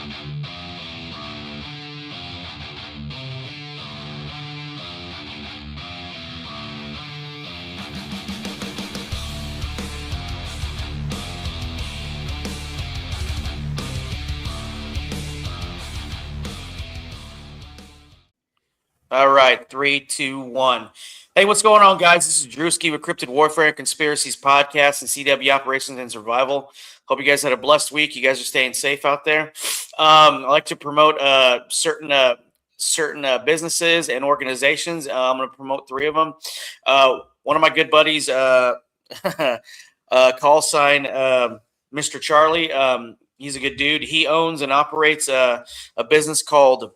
All right, 3, 2, 1. Hey, what's going on, guys? This is Drewski with Cryptid Warfare and Conspiracies Podcast and CW Operations and Survival. Hope you guys had a blessed week. You guys are staying safe out there. I like to promote certain businesses and organizations. I'm going to promote 3 of them. One of my good buddies, call sign Mr. Charlie. He's a good dude. He owns and operates a business called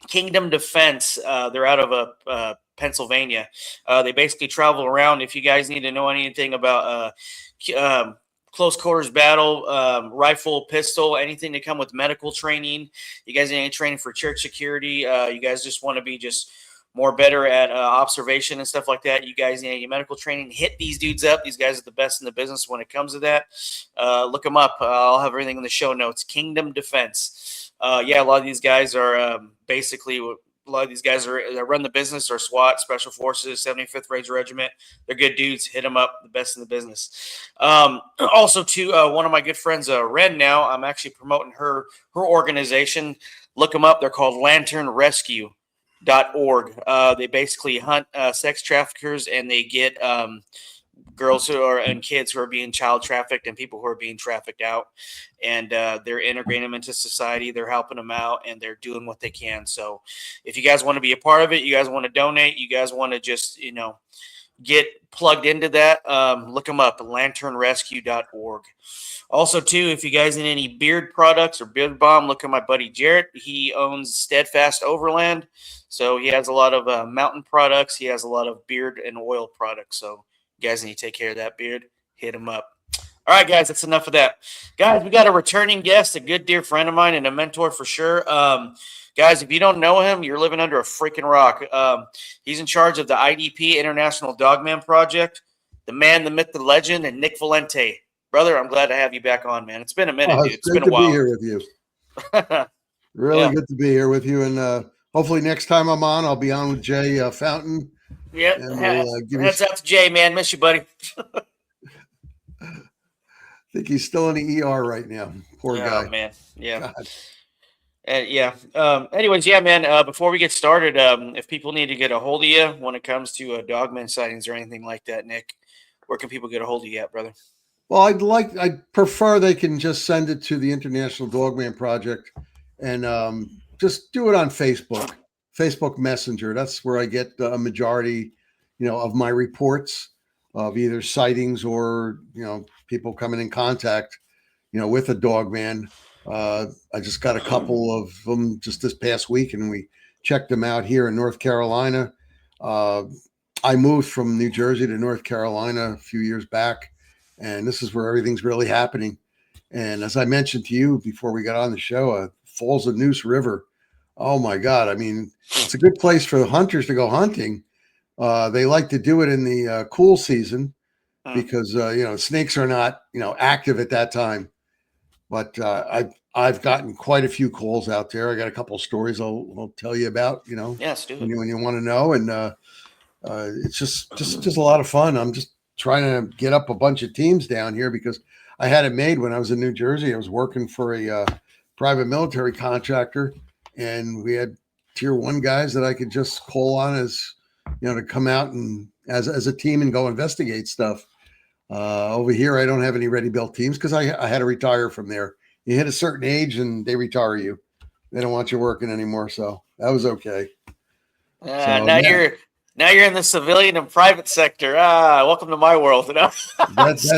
Kingdom Defense. They're out of Pennsylvania. They basically travel around. If you guys need to know anything about close quarters battle, rifle, pistol, anything to come with medical training, you guys need any training for church security, you guys just want to be just more better at observation and stuff like that, you guys need any medical training, hit these dudes up. These guys are the best in the business when it comes to that. Look them up. I'll have everything in the show notes. Kingdom Defense. A lot of these guys are that run the business or SWAT, Special Forces, 75th Ranger Regiment. They're good dudes. Hit them up. The best in the business. Also, too, one of my good friends, Ren. Now I'm actually promoting her organization. Look them up. They're called LanternRescue.org. They basically hunt sex traffickers, and they get girls and kids who are being child trafficked and people who are being trafficked out, and they're integrating them into society. They're helping them out, and they're doing what they can. So if you guys want to be a part of it, you guys want to donate, you guys want to just, get plugged into that, look them up, lanternrescue.org. Also, too, if you guys need any beard products or beard balm, look at my buddy Jarrett. He owns Steadfast Overland. So he has a lot of mountain products. He has a lot of beard and oil products. So you guys need to take care of that beard. Hit him up. All right, guys, that's enough of that. Guys, we got a returning guest, a good dear friend of mine and a mentor for sure. Guys, if you don't know him, you're living under a freaking rock. He's in charge of the IDP, International Dogman Project, the man, the myth, the legend, and Nick Valente. Brother, I'm glad to have you back on, man. It's been a minute, dude. It's been a while. It's great to be here with you. Really good to be here with you. And hopefully next time I'm on, I'll be on with Jay Fountain. Yep. Heads out to Jay, man. Miss you, buddy. I think he's still in the ER right now. Poor guy. Oh, man. Yeah. Anyways, man, before we get started, if people need to get a hold of you when it comes to dogman sightings or anything like that, Nick, where can people get a hold of you at, brother? Well, I'd prefer they can just send it to the International Dogman Project and just do it on Facebook Messenger. That's where I get a majority, of my reports of either sightings or, people coming in contact, with a dogman. I just got a couple of them just this past week, and we checked them out here in North Carolina. I moved from New Jersey to North Carolina a few years back, and this is where everything's really happening. And as I mentioned to you before we got on the show, Falls of Neuse River. Oh my God. I mean, it's a good place for the hunters to go hunting. They like to do it in the cool season because, snakes are not, active at that time. But I've gotten quite a few calls out there. I got a couple of stories I'll tell you about, Yes, when you want to know. And it's just a lot of fun. I'm just trying to get up a bunch of teams down here because I had it made when I was in New Jersey. I was working for a private military contractor, and we had tier 1 guys that I could just call on as, to come out and as a team and go investigate stuff. Over here, I don't have any ready-built teams because I had to retire from there. You hit a certain age and they retire you. They don't want you working anymore, so that was okay. Now you're in the civilian and private sector. Welcome to my world. That's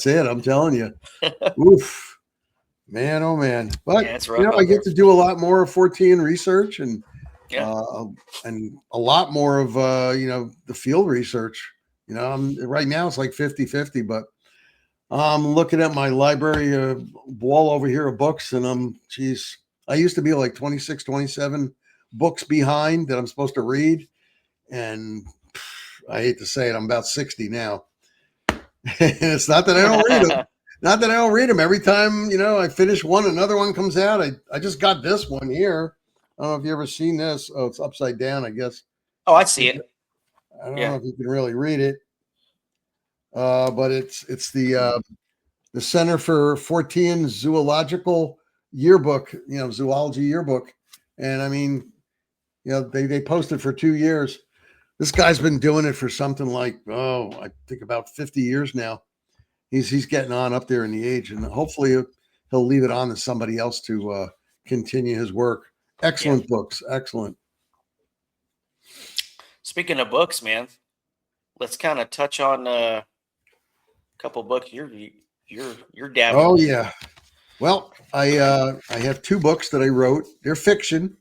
it. I'm telling you. Oof, man, oh man. But I get to do a lot more of 14 research and a lot more of the field research. Right now it's like 50-50, but I'm looking at my library wall over here of books, and I used to be like 26, 27 books behind that I'm supposed to read. And I hate to say it, I'm about 60 now. And it's not that I don't read them. Not that I don't read them. Every time, I finish one, another one comes out. I just got this one here. I don't know if you ever seen this. Oh, it's upside down, I guess. Oh, I see it. I don't know Yeah. if you can really read it. But it's the Center for Fortean Zoological Yearbook, zoology yearbook. And I mean, they posted for 2 years. This guy's been doing it for something like, I think about 50 years now. He's getting on up there in the age, and hopefully he'll leave it on to somebody else to continue his work. Excellent books, excellent. Speaking of books, man, let's kind of touch on a couple books you're dabbling Oh in. yeah. Well, I have 2 books that I wrote. They're fiction,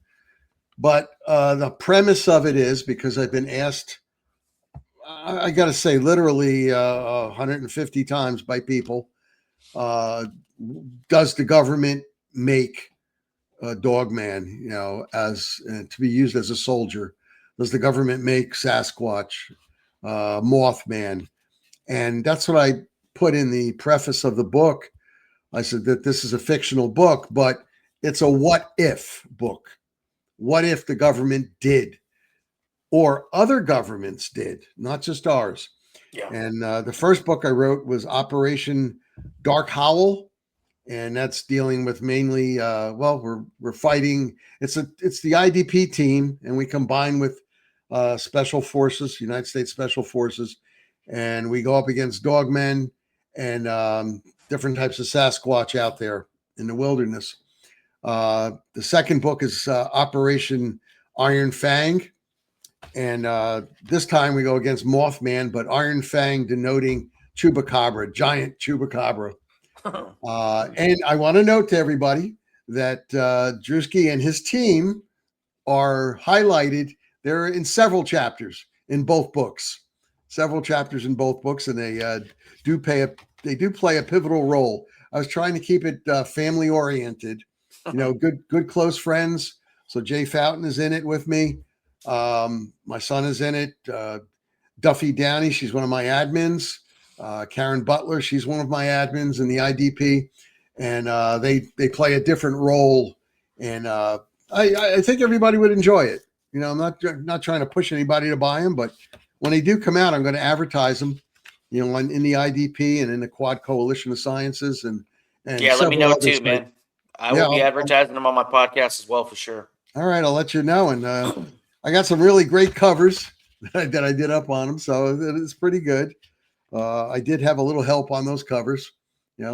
but the premise of it is because I've been asked, I got to say, literally 150 times by people, does the government make Dogman, as to be used as a soldier? Does the government make Sasquatch, Mothman? And that's what I put in the preface of the book. I said that this is a fictional book, but it's a what if book. What if the government did, or other governments did, not just ours? Yeah. And the first book I wrote was Operation Dark Howl, and that's dealing with mainly we're fighting. It's the IDP team, and we combine with special forces, United States Special Forces, and we go up against dogmen and different types of Sasquatch out there in the wilderness. The second book is Operation Iron Fang, and this time we go against Mothman, but Iron Fang denoting Chupacabra, giant Chupacabra. And I want to note to everybody that Drewski and his team are highlighted. They're in several chapters in both books, and they do play a pivotal role. I was trying to keep it family oriented, good close friends. So Jay Fountain is in it with me. My son is in it. Duffy Downey, she's one of my admins. Karen Butler, she's one of my admins in the IDP, and they play a different role. And I think everybody would enjoy it. I'm not trying to push anybody to buy them, but when they do come out, I'm going to advertise them. In the IDP and in the Quad Coalition of Sciences and Yeah, let me several know other too, sites. man. I Yeah, will be advertising them on my podcast as well for sure. All right, I'll let you know. And I got some really great covers that I did up on them, so it's pretty good. I did have a little help on those covers.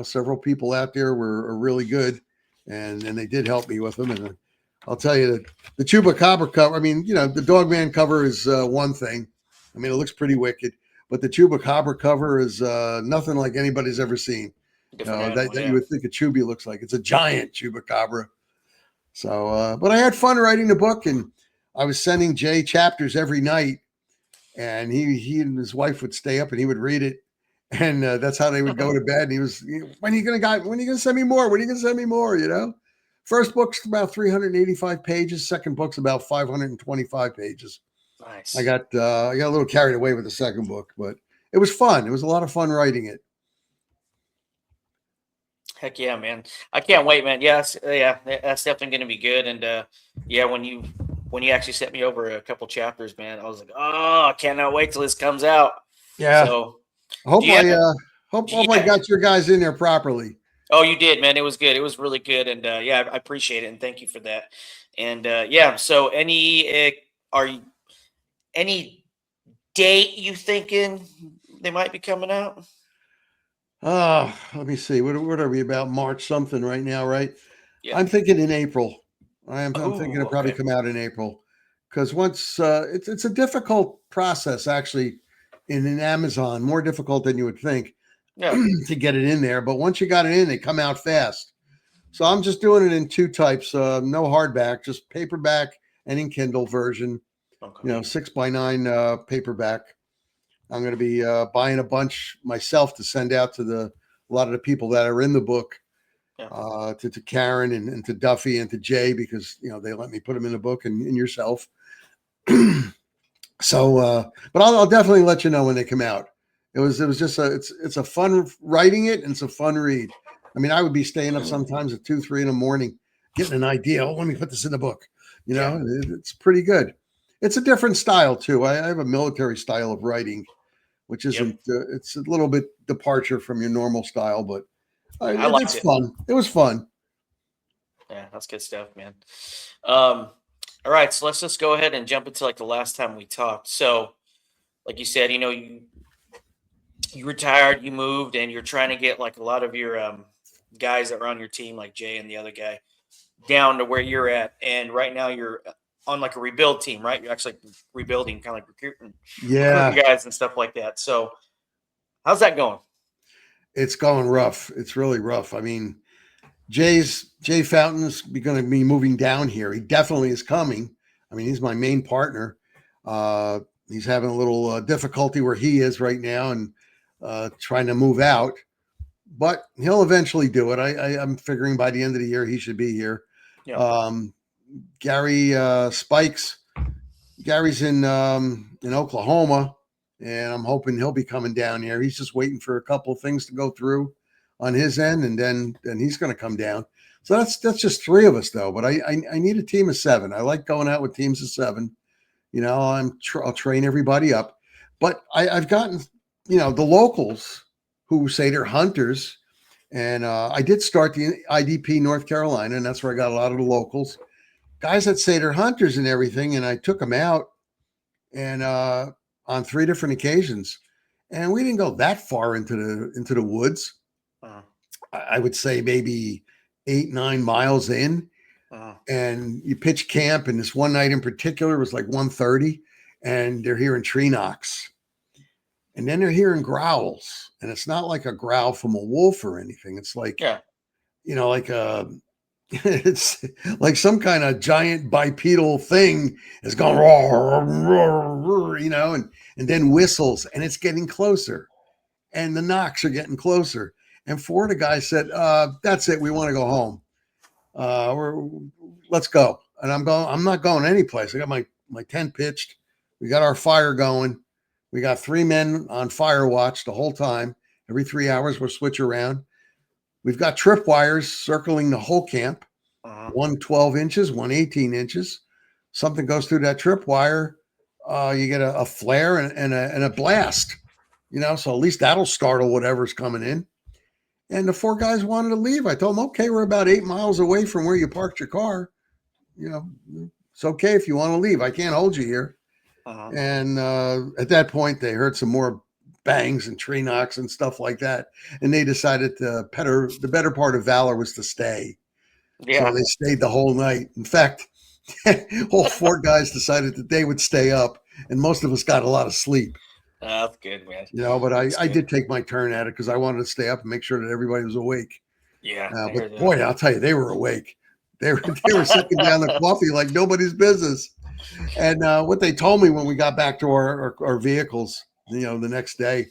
Several people out there are really good, and they did help me with them. And I'll tell you that the Chupacabra cover, I mean, the Dogman cover is one thing. I mean, it looks pretty wicked, but the Chupacabra cover is nothing like anybody's ever seen. That you would think a Chubby looks like. It's a giant Chupacabra. So, but I had fun writing the book, and I was sending Jay chapters every night, and he and his wife would stay up and he would read it, and that's how they would go to bed. And he was, when are you gonna send me more? When are you gonna send me more? First book's about 385 pages. Second book's about 525 pages. Nice. I got a little carried away with the second book, but it was fun. It was a lot of fun writing it. Heck yeah, man! I can't wait, man. Yes, yeah, that's definitely going to be good. And yeah, when you actually sent me over a couple chapters, man, I was like, oh, I cannot wait till this comes out. Yeah. So hope I got your guys in there properly. Oh, you did, man. It was good. It was really good, and yeah, I appreciate it, and thank you for that. And yeah, so any date you thinking they might be coming out? Let me see. What are we about? March something right now, right? Yeah. I'm thinking in April. I'm thinking it'll probably okay. come out in April, because once it's a difficult process actually in Amazon, more difficult than you would think to get it in there. But once you got it in, they come out fast. So I'm just doing it in 2 types. No hardback, just paperback and in Kindle version. Okay. 6x9 paperback. I'm going to be buying a bunch myself to send out to a lot of the people that are in the book, to Karen and to Duffy and to Jay, because they let me put them in the book, and yourself. So, but I'll definitely let you know when they come out. It was just it's a fun writing it, and it's a fun read. I mean, I would be staying up sometimes at 2, 3 in the morning, getting an idea. Oh, let me put this in the book. It's pretty good. It's a different style too. I have a military style of writing, which isn't. It's a little bit departure from your normal style, but I liked it's it. fun. It was fun. Yeah, that's good stuff, man. All right, so let's just go ahead and jump into like the last time we talked. So, like you said, you retired, you moved, and you're trying to get like a lot of your guys that were on your team, like Jay and the other guy, down to where you're at. And right now you're on like a rebuild team, right? You're actually rebuilding, kind of like recruiting guys and stuff like that. So, how's that going? It's going rough. It's really rough. I mean, Jay Fountain's going to be moving down here. He definitely is coming. I mean, he's my main partner. He's having a little difficulty where he is right now and trying to move out, but he'll eventually do it. I'm figuring by the end of the year he should be here. Yeah. Gary Spikes. Gary's in Oklahoma, and I'm hoping he'll be coming down here. He's just waiting for a couple of things to go through on his end, and then he's going to come down. So that's just 3 of us though. But I need a team of 7. I like going out with teams of 7. I'll train everybody up. But I've gotten the locals who say they're hunters, and I did start the IDP North Carolina, and that's where I got a lot of the locals guys that say they're hunters and everything. And I took them out and on 3 different occasions, and we didn't go that far into the woods. I would say maybe 8, 9 miles in, and you pitch camp. And this one night in particular was like 1:30, and they're hearing tree knocks, and then they're hearing growls, and it's not like a growl from a wolf or anything. It's like, like it's like some kind of giant bipedal thing is going, roar, roar, roar, and then whistles, and it's getting closer, and the knocks are getting closer. And 4 of the guys said, that's it. We want to go home. Let's go. And I'm not going anyplace. I got my tent pitched. We got our fire going. We got 3 men on fire watch the whole time. Every 3 hours, we'll switch around. We've got trip wires circling the whole camp. One 12 inches, one 18 inches. Something goes through that trip wire. You get a flare and a blast, so at least that'll startle whatever's coming in. And the 4 guys wanted to leave. I told them, okay, we're about 8 miles away from where you parked your car. It's okay if you want to leave. I can't hold you here. And at that point, they heard some more bangs and tree knocks and stuff like that. And they decided the better part of valor was to stay. Yeah. So they stayed the whole night. In fact, all 4 guys decided that they would stay up, and most of us got a lot of sleep. That's good, man. But I did take my turn at it because I wanted to stay up and make sure that everybody was awake. Yeah. But boy, I'll tell you, they were awake. They were sipping down the coffee like nobody's business. And what they told me when we got back to our vehicles, the next day,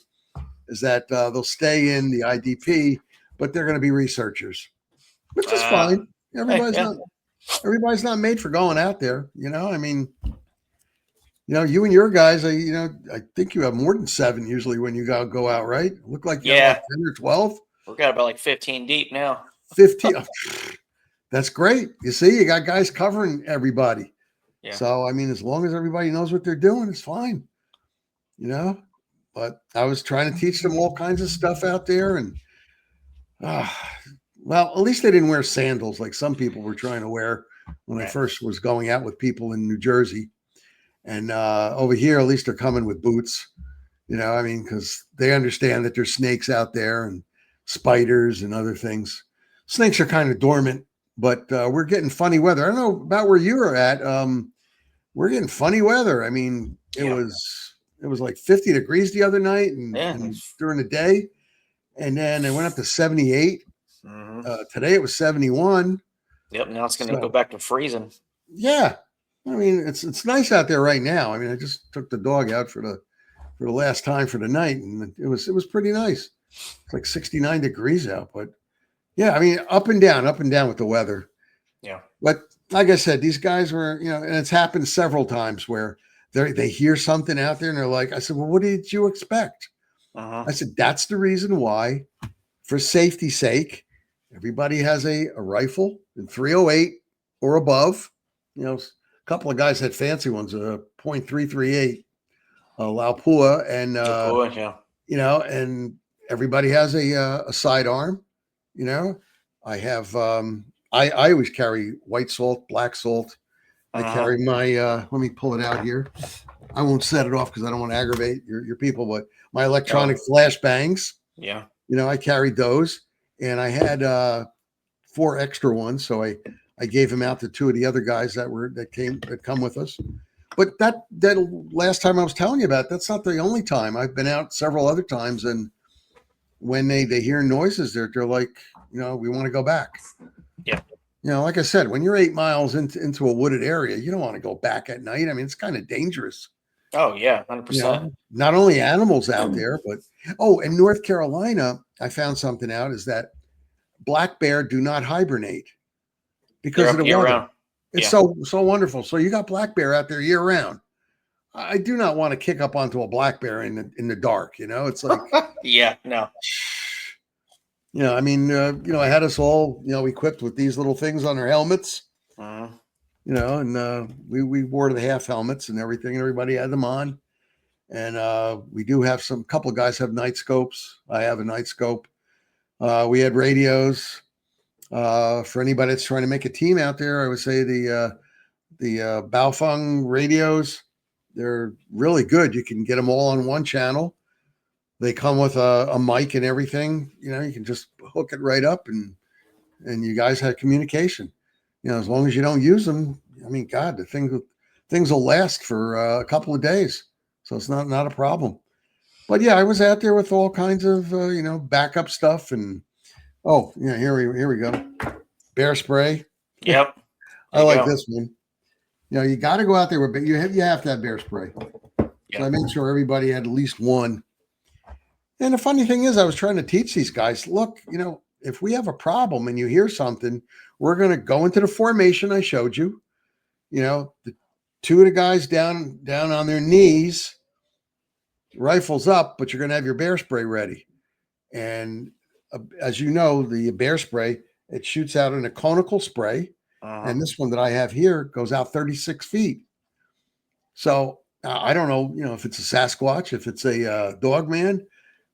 is that they'll stay in the IDP, but they're going to be researchers, which is fine. Everybody's not made for going out there. I mean, you and your guys, I think you have more than 7 usually when you go out, right? Look like you have like 10 or 12. We've got about like 15 deep now. 15. That's great. You see, you got guys covering everybody. Yeah. So, I mean, as long as everybody knows what they're doing, it's fine. But I was trying to teach them all kinds of stuff out there. And, well, at least they didn't wear sandals like some people were trying to wear when I first was going out with people in New Jersey. And over here, at least they're coming with boots, because they understand that there's snakes out there and spiders and other things. Snakes are kind of dormant, but we're getting funny weather. I don't know about where you are at. We're getting funny weather. I mean, it was like 50 degrees the other night and during the day. And then it went up to 78. Today it was 71. Yep. Now it's going to go back to freezing. Yeah. I mean, it's nice out there right now. I mean, I just took the dog out for the last time for the night, and it was pretty nice. It's like 69 degrees out, but yeah, I mean, up and down with the weather. Yeah. But like I said, these guys were, and it's happened several times where they hear something out there and they're like, I said, well, what did you expect? I said, that's the reason why, for safety's sake, everybody has a rifle in 308 or above. You know, a couple of guys had fancy ones, a .338, a Laupua, and Yeah. you know, and everybody has a sidearm. You know, I have I always carry white salt, black salt. I carry my let me pull it out here. I won't set it off because I don't want to aggravate your people, but my electronic flashbangs. Yeah. You know, I carried those, and I had 4 extra ones, so I gave them out to 2 of the other guys that come with us. But that last time I was telling you about, that's not the only time. I've been out several other times, and when they hear noises, they're like, you know, we want to go back. Yeah. You know, like I said, when you're 8 miles into a wooded area, you don't want to go back at night. I mean, it's kind of dangerous. Oh yeah, 100%. You know, not only animals out there, but in North Carolina, I found something out is that black bear do not hibernate because of the weather. Round. It's so wonderful. So you got black bear out there year round. I do not want to kick up onto a black bear in the dark. You know, it's like yeah, no. You know, I mean, you know, I had us all, you know, equipped with these little things on our helmets. You know, and we wore the half helmets and everything, and everybody had them on. And we do have couple of guys have night scopes. I have a night scope. We had radios. For anybody that's trying to make a team out there, I would say the Baofeng radios, they're really good. You can get them all on one channel. They come with a mic and everything. You know, you can just hook it right up, and you guys have communication. You know, as long as you don't use them, I mean, God, the things will last for a couple of days, so it's not a problem. But yeah, I was out there with all kinds of you know, backup stuff, and yeah, here we go, bear spray. Yep, I like this one. You know, you got to go out there with you have to have bear spray. Yep. So I made sure everybody had at least one. And the funny thing is, I was trying to teach these guys, look, you know, if we have a problem and you hear something, we're going to go into the formation I showed you. You know, the 2 of the guys down on their knees, rifles up, but you're going to have your bear spray ready. And as you know, the bear spray, it shoots out in a conical spray. And this one that I have here goes out 36 feet. So I don't know, you know, if it's a Sasquatch, if it's a Dogman.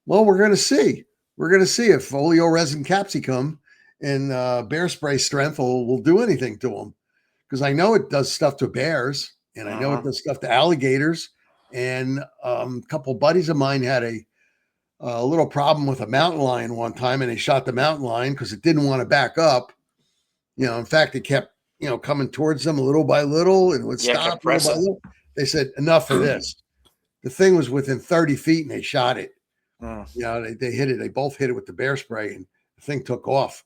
Well, we're going to see. We're going to see if oleoresin capsicum and bear spray strength will do anything to them. Because I know it does stuff to bears, and I know it does stuff to alligators. And a couple of buddies of mine had a little problem with a mountain lion one time, and they shot the mountain lion because it didn't want to back up. You know, in fact, it kept, you know, coming towards them little by little, and it would stop little by little. They said, enough of this. The thing was within 30 feet, and they shot it. You know, they hit it. They both hit it with the bear spray, and the thing took off.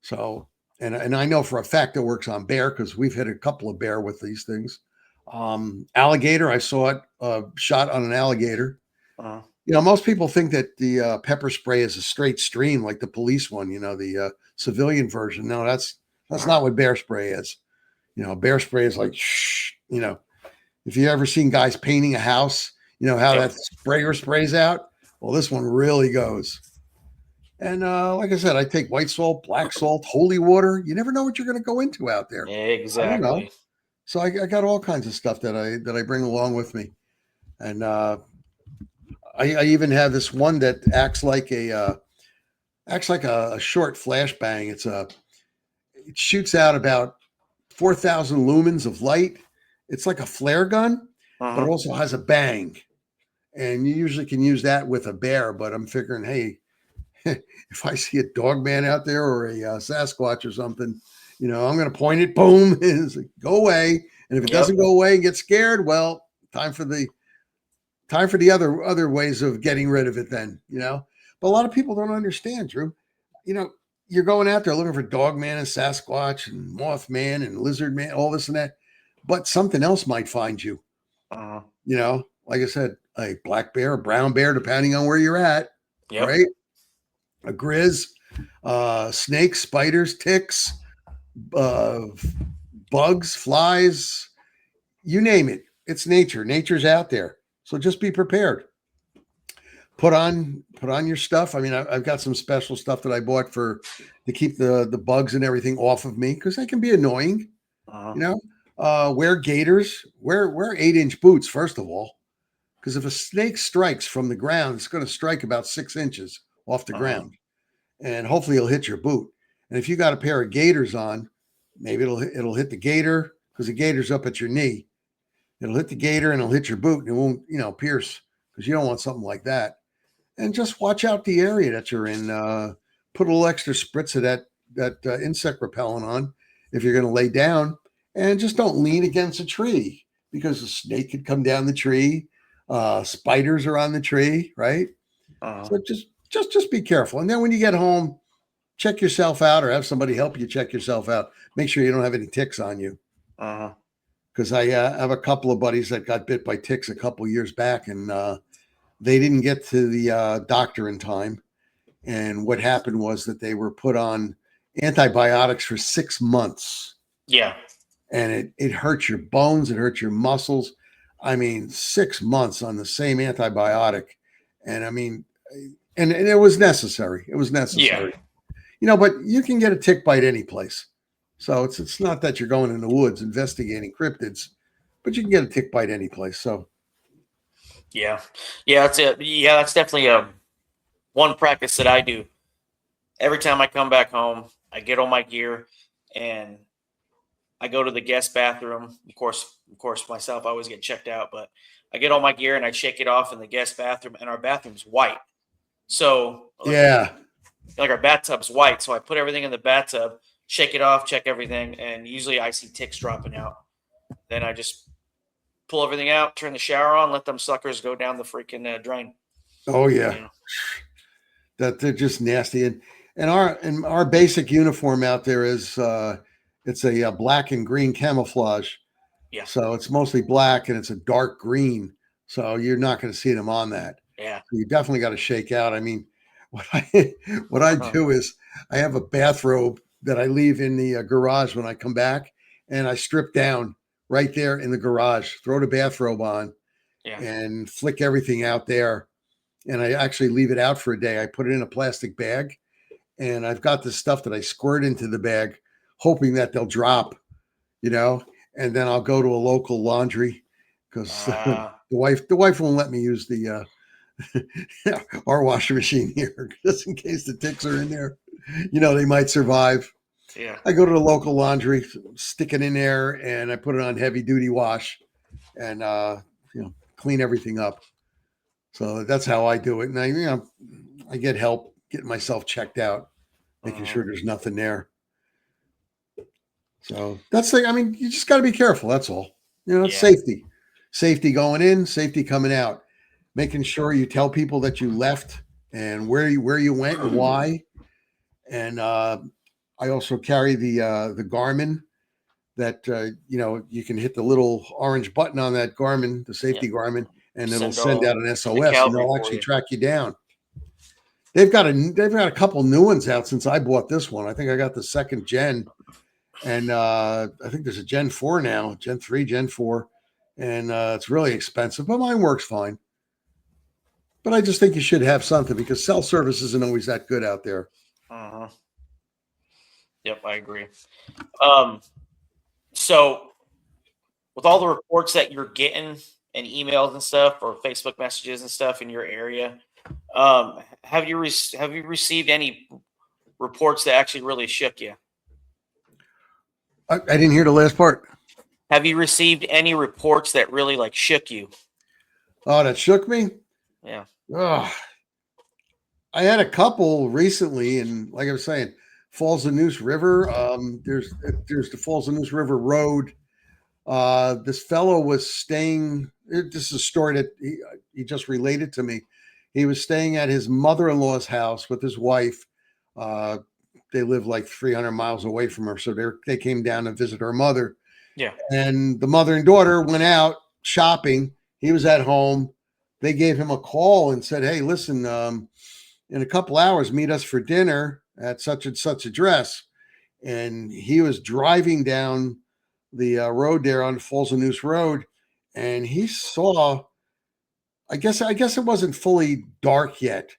So, and I know for a fact it works on bear because we've hit a couple of bear with these things. Alligator, I saw it shot on an alligator. You know, most people think that the pepper spray is a straight stream like the police one. You know, the civilian version. No, that's not what bear spray is. You know, bear spray is like, shh. You know, if you ever seen guys painting a house, you know how that sprayer sprays out. Well, this one really goes. And like I said, I take white salt, black salt, holy water. You never know what you're going to go into out there. Exactly. So I got all kinds of stuff that I bring along with me. And I even have this one that acts like a short flashbang. It shoots out about 4,000 lumens of light. It's like a flare gun, but it also has a bang. And you usually can use that with a bear, but I'm figuring, hey, if I see a Dogman out there or a Sasquatch or something, you know, I'm going to point it, boom, and it's like, go away. And if it doesn't go away and get scared, well, time for the other ways of getting rid of it then, you know. But a lot of people don't understand, Drew. You know, you're going out there looking for Dogman and Sasquatch and Mothman and Lizard Man, all this and that, but something else might find you. You know, like I said, a black bear, a brown bear, depending on where you're at, right? A grizz, snakes, spiders, ticks, bugs, flies, you name it. It's nature. Nature's out there. So just be prepared. put on your stuff. I mean, I've got some special stuff that I bought to keep the bugs and everything off of me because they can be annoying. Uh-huh. You know, wear gaiters, wear 8-inch boots first of all, because if a snake strikes from the ground, it's going to strike about 6 inches off the Uh-huh. ground, and hopefully it'll hit your boot. And if you got a pair of gaiters on, maybe it'll hit the gaiter because the gaiter's up at your knee. It'll hit the gaiter and it'll hit your boot and it won't, pierce because you don't want something like that. And just watch out the area that you're in. Put a little extra spritz of that insect repellent on if you're going to lay down, and just don't lean against a tree because a snake could come down the tree. Spiders are on the tree, right? Uh-huh. So just be careful. And then when you get home, check yourself out or have somebody help you check yourself out. Make sure you don't have any ticks on you. Uh-huh. Because I have a couple of buddies that got bit by ticks a couple of years back, and they didn't get to the doctor in time. And what happened was that they were put on antibiotics for 6 months. Yeah. And it hurts your bones, it hurts your muscles. I mean, 6 months on the same antibiotic. And I mean, and it was necessary. It was necessary. Yeah. But you can get a tick bite any place. So it's not that you're going in the woods investigating cryptids, but you can get a tick bite any place. So Yeah. Yeah, that's it. Yeah, that's definitely one practice that I do. Every time I come back home, I get all my gear and I go to the guest bathroom. Of course, myself, I always get checked out, but I get all my gear and I shake it off in the guest bathroom, and our bathroom's white. So yeah. like our bathtub's white. So I put everything in the bathtub, shake it off, check everything, and usually I see ticks dropping out. Then I just pull everything out, turn the shower on, let them suckers go down the freaking drain. Oh yeah. You know? That they're just nasty. And our basic uniform out there is it's a black and green camouflage. Yeah. So it's mostly black and it's a dark green. So you're not going to see them on that. Yeah. So you definitely got to shake out. I mean, what I do is I have a bathrobe that I leave in the garage when I come back, and I strip down right there in the garage, throw the bathrobe on, Yeah. and flick everything out there. And I actually leave it out for a day. I put it in a plastic bag, and I've got this stuff that I squirt into the bag, hoping that they'll drop, and then I'll go to a local laundry because the wife won't let me use the our washing machine here just in case the ticks are in there. They might survive. Yeah. I go to the local laundry, stick it in there, and I put it on heavy duty wash, and clean everything up. So that's how I do it. And I get help getting myself checked out, making sure there's nothing there. So that's I mean, you just got to be careful. That's all. It's safety going in, safety coming out, making sure you tell people that you left and where you went and why. And I also carry the Garmin that you can hit the little orange button on that Garmin, the safety Garmin, and it'll send out an SOS, and they'll actually track you down. They've got a couple new ones out since I bought this one. I think I got the second gen, and I think there's a Gen 4 now, Gen 3, Gen 4, and it's really expensive, but mine works fine. But I just think you should have something because cell service isn't always that good out there. Yep, I agree. So with all the reports that you're getting and emails and stuff, or Facebook messages and stuff in your area, have you received any reports that actually really shook you? I didn't hear the last part. Have you received any reports that really shook you? Oh, that shook me? Yeah. Oh, I had a couple recently, and like I was saying, Falls of Neuse River. There's the Falls of Neuse River Road. This fellow was staying. This is a story that he just related to me. He was staying at his mother-in-law's house with his wife. They live like 300 miles away from her, so they came down to visit her mother. Yeah. And the mother and daughter went out shopping. He was at home. They gave him a call and said, "Hey, listen, in a couple hours, meet us for dinner at such and such address." And he was driving down the road there on Falls of Neuse Road, and he saw I guess it wasn't fully dark yet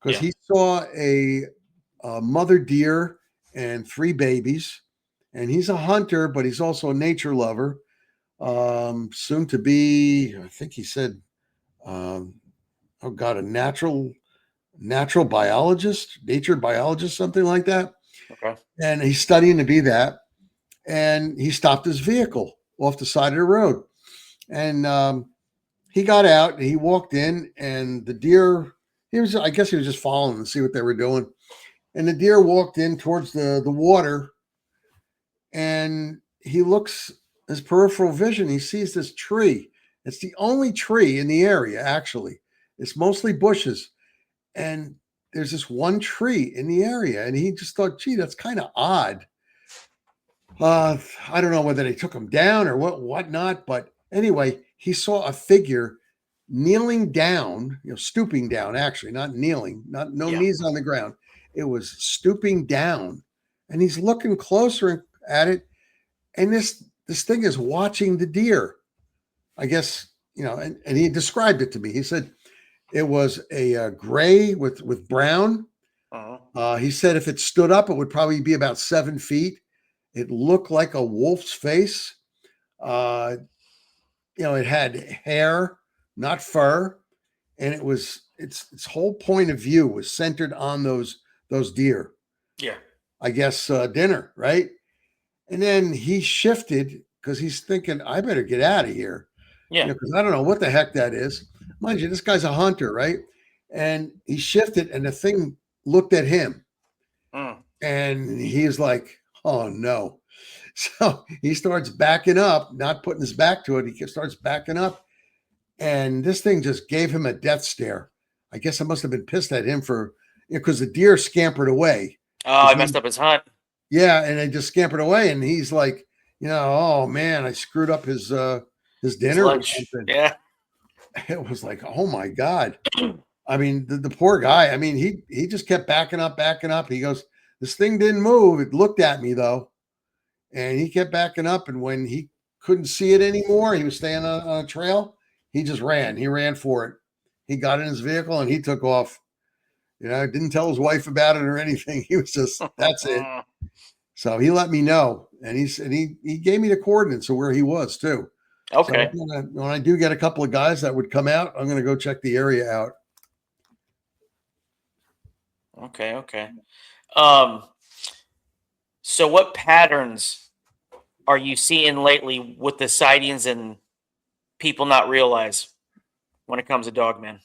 because Yeah. he saw a mother deer and 3 babies, and he's a hunter, but he's also a nature lover. Soon to be, I think he said, um, oh God, a natural biologist, nature biologist, something like that. Okay. And he's studying to be that. And he stopped his vehicle off the side of the road, and he got out and he walked in, and the deer. I guess he was just following to see what they were doing. And the deer walked in towards the water, and he looks his peripheral vision. He sees this tree. It's the only tree in the area, actually. It's mostly bushes. And there's this one tree in the area. And he just thought, gee, that's kind of odd. I don't know whether they took him down or whatnot, but anyway, he saw a figure kneeling down, stooping down, actually, not kneeling, not no Yeah. knees on the ground. It was stooping down, and he's looking closer at it, and this thing is watching the deer. I guess and he described it to me. He said it was a gray with brown. Uh-huh. He said if it stood up, it would probably be about 7 feet. It looked like a wolf's face. Uh, it had hair, not fur, and its whole point of view was centered on those deer. Yeah. I guess dinner, right? And then he shifted because he's thinking, I better get out of here. Yeah. Because I don't know what the heck that is. Mind you, this guy's a hunter, right? And he shifted, and the thing looked at him, Mm. and he's like, "Oh no!" So he starts backing up, not putting his back to it. He starts backing up, and this thing just gave him a death stare. I guess I must have been pissed at him for because the deer scampered away. Oh, I messed up his hunt. Yeah, and they just scampered away, and he's like, oh man, I screwed up his His dinner or lunch. something. Yeah. It was like, oh my God. I mean, the poor guy, I mean, he just kept backing up, backing up. He goes, this thing didn't move. It looked at me though. And he kept backing up. And when he couldn't see it anymore, he was staying on a trail. He just ran. He ran for it. He got in his vehicle and he took off. Didn't tell his wife about it or anything. He was just, that's it. So he let me know. And he gave me the coordinates of where he was too. Okay. So when I do get a couple of guys that would come out, I'm going to go check the area out. Okay. Okay. So what patterns are you seeing lately with the sightings and people not realize when it comes to Dogman?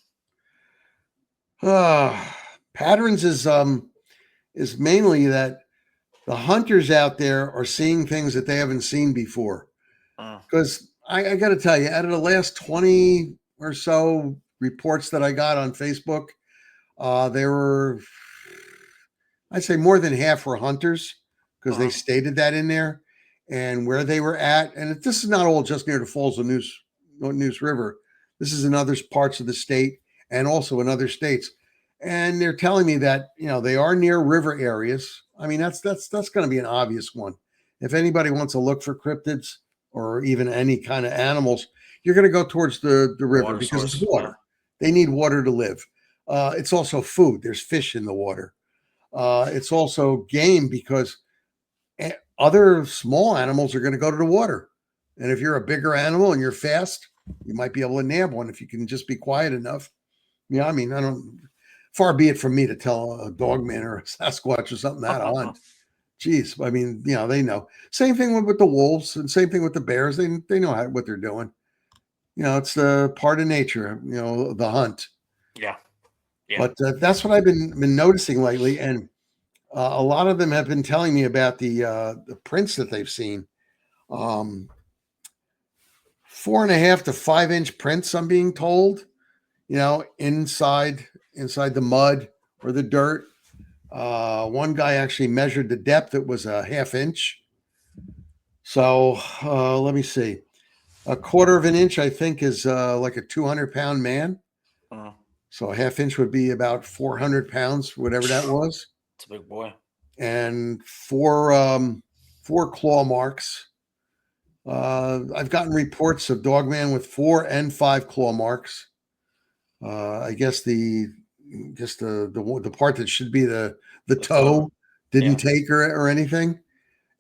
Patterns is mainly that the hunters out there are seeing things that they haven't seen before. Because I got to tell you, out of the last 20 or so reports that I got on Facebook, there were, I'd say more than half were hunters because they stated that in there and where they were at. And this is not all just near the falls of Neuse River. This is in other parts of the state and also in other states. And they're telling me that, they are near river areas. I mean, that's going to be an obvious one. If anybody wants to look for cryptids or even any kind of animals, you're going to go towards the river Water because source, it's water. They need water to live. It's also food. There's fish in the water. It's also game because other small animals are going to go to the water. And if you're a bigger animal and you're fast, you might be able to nab one if you can just be quiet enough. Yeah, I mean, far be it from me to tell a dogman or a Sasquatch or something how to hunt. Jeez, I mean, they know. Same thing with the wolves and same thing with the bears. They know what they're doing. It's the part of nature, the hunt. Yeah. Yeah. But that's what I've been noticing lately. And a lot of them have been telling me about the prints that they've seen. 4.5 to 5 inch prints, I'm being told, inside the mud or the dirt. One guy actually measured the depth. It was a 1/2 inch. So let me see. 1/4 of an inch, I think, is like a 200-pound man. So a 1/2 inch would be about 400 pounds, whatever that was. It's a big boy. And four claw marks. I've gotten reports of Dogman with 4 and 5 claw marks. I guess the part that should be the The toe. toe didn't Yeah. take or anything.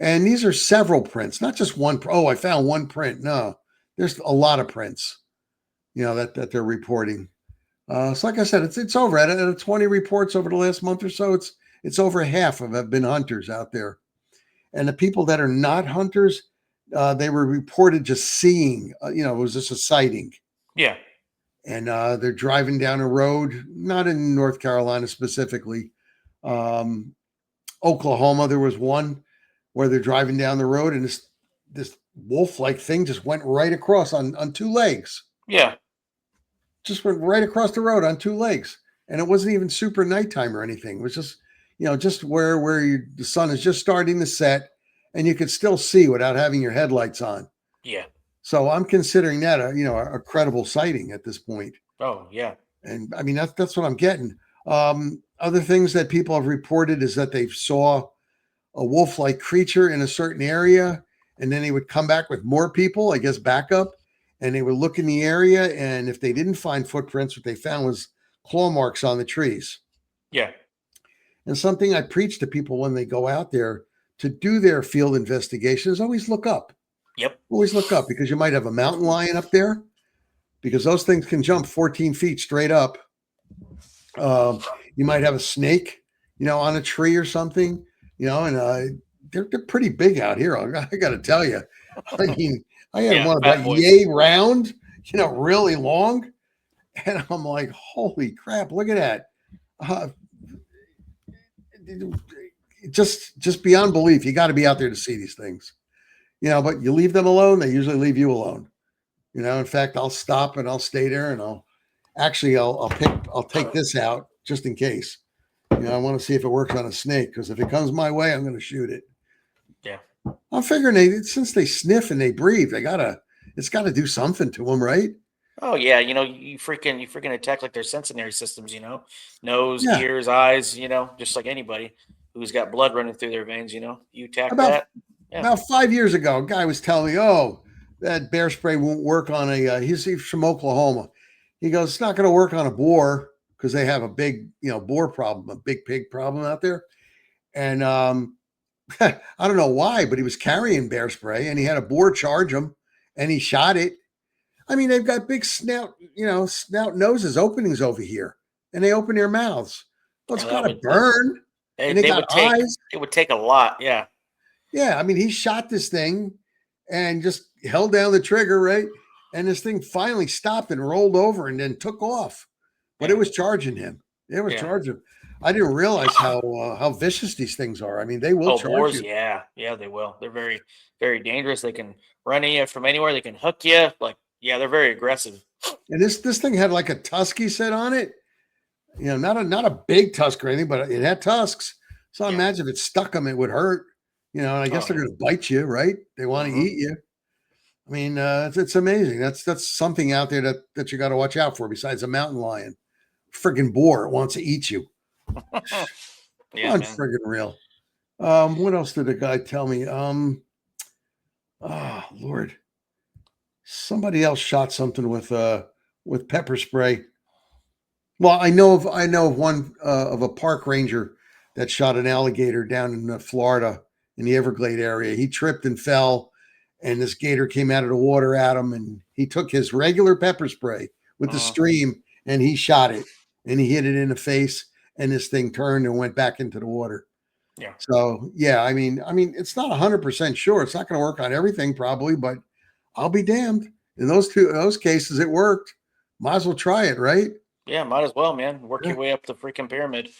And these are several prints, not just one. Oh, I found one print. No, there's a lot of prints, that they're reporting. So like I said, it's over at 20 reports over the last month or so. It's over half of have been hunters out there, and the people that are not hunters, they were reported just seeing. It was just a sighting, Yeah. and they're driving down a road, not in North Carolina specifically. Um, Oklahoma, there was one where they're driving down the road, and this wolf-like thing just went right across on two legs. Yeah. Just went right across the road on two legs, and it wasn't even super nighttime or anything. It was just, just where the sun is just starting to set, and you could still see without having your headlights on. Yeah. So I'm considering that a credible sighting at this point. Oh, yeah. And I mean that's what I'm getting. Other things that people have reported is that they saw a wolf-like creature in a certain area, and then they would come back with more people, I guess backup, and they would look in the area, and if they didn't find footprints, what they found was claw marks on the trees. Yeah. And something I preach to people when they go out there to do their field investigation is always look up. Yep. Always look up, because you might have a mountain lion up there, because those things can jump 14 feet straight up. You might have a snake, on a tree or something, and they're pretty big out here. I got to tell you. I mean, I had one fat about boys. yay round, really long, and I'm like, holy crap! Look at that. Just beyond belief. You got to be out there to see these things, but you leave them alone, they usually leave you alone. In fact, I'll stop and I'll stay there, and I'll take this out just in case. I want to see if it works on a snake, because if it comes my way, I'm going to shoot it. Yeah. I'm figuring since they sniff and they breathe, it's got to do something to them, right? Oh yeah, you freaking attack like their sensory systems, nose, Yeah. ears, eyes, just like anybody who's got blood running through their veins, you attack About that. Yeah. about 5 years ago, a guy was telling me, "Oh, that bear spray won't work on a." He's from Oklahoma. He goes, "It's not going to work on a boar because they have a big, boar problem, a big pig problem out there." And I don't know why, but he was carrying bear spray, and he had a boar charge him, and he shot it. I mean, they've got big snout noses, openings over here, and they open their mouths. Well, it's got to burn, and they got eyes. It would take a lot. Yeah. Yeah, I mean, he shot this thing and just held down the trigger, right? And this thing finally stopped and rolled over and then took off. But it was charging him. It was charging. I didn't realize how vicious these things are. I mean, they will charge boars, you. Yeah, they will. They're very, very dangerous. They can run at you from anywhere. They can hook you. They're very aggressive. And this thing had like a tusk, he said, on it. Not a big tusk or anything, but it had tusks. So I imagine if it stuck them, it would hurt. And I guess they're going to bite you, right? They want to eat you. I mean, it's amazing. That's something out there that you got to watch out for besides a mountain lion. Friggin' boar, it wants to eat you. Friggin' real. What else did the guy tell me? Oh Lord, somebody else shot something with pepper spray. Well, I know of one of a park ranger that shot an alligator down in Florida in the Everglade area. He tripped and fell, and this gator came out of the water at him, and he took his regular pepper spray with the stream and he shot it, and he hit it in the face, and this thing turned and went back into the water. Yeah. So yeah, I mean, it's not 100% sure. It's not going to work on everything probably, but I'll be damned. In those cases, it worked. Might as well try it, right? Yeah, might as well, man. Work your way up the freaking pyramid.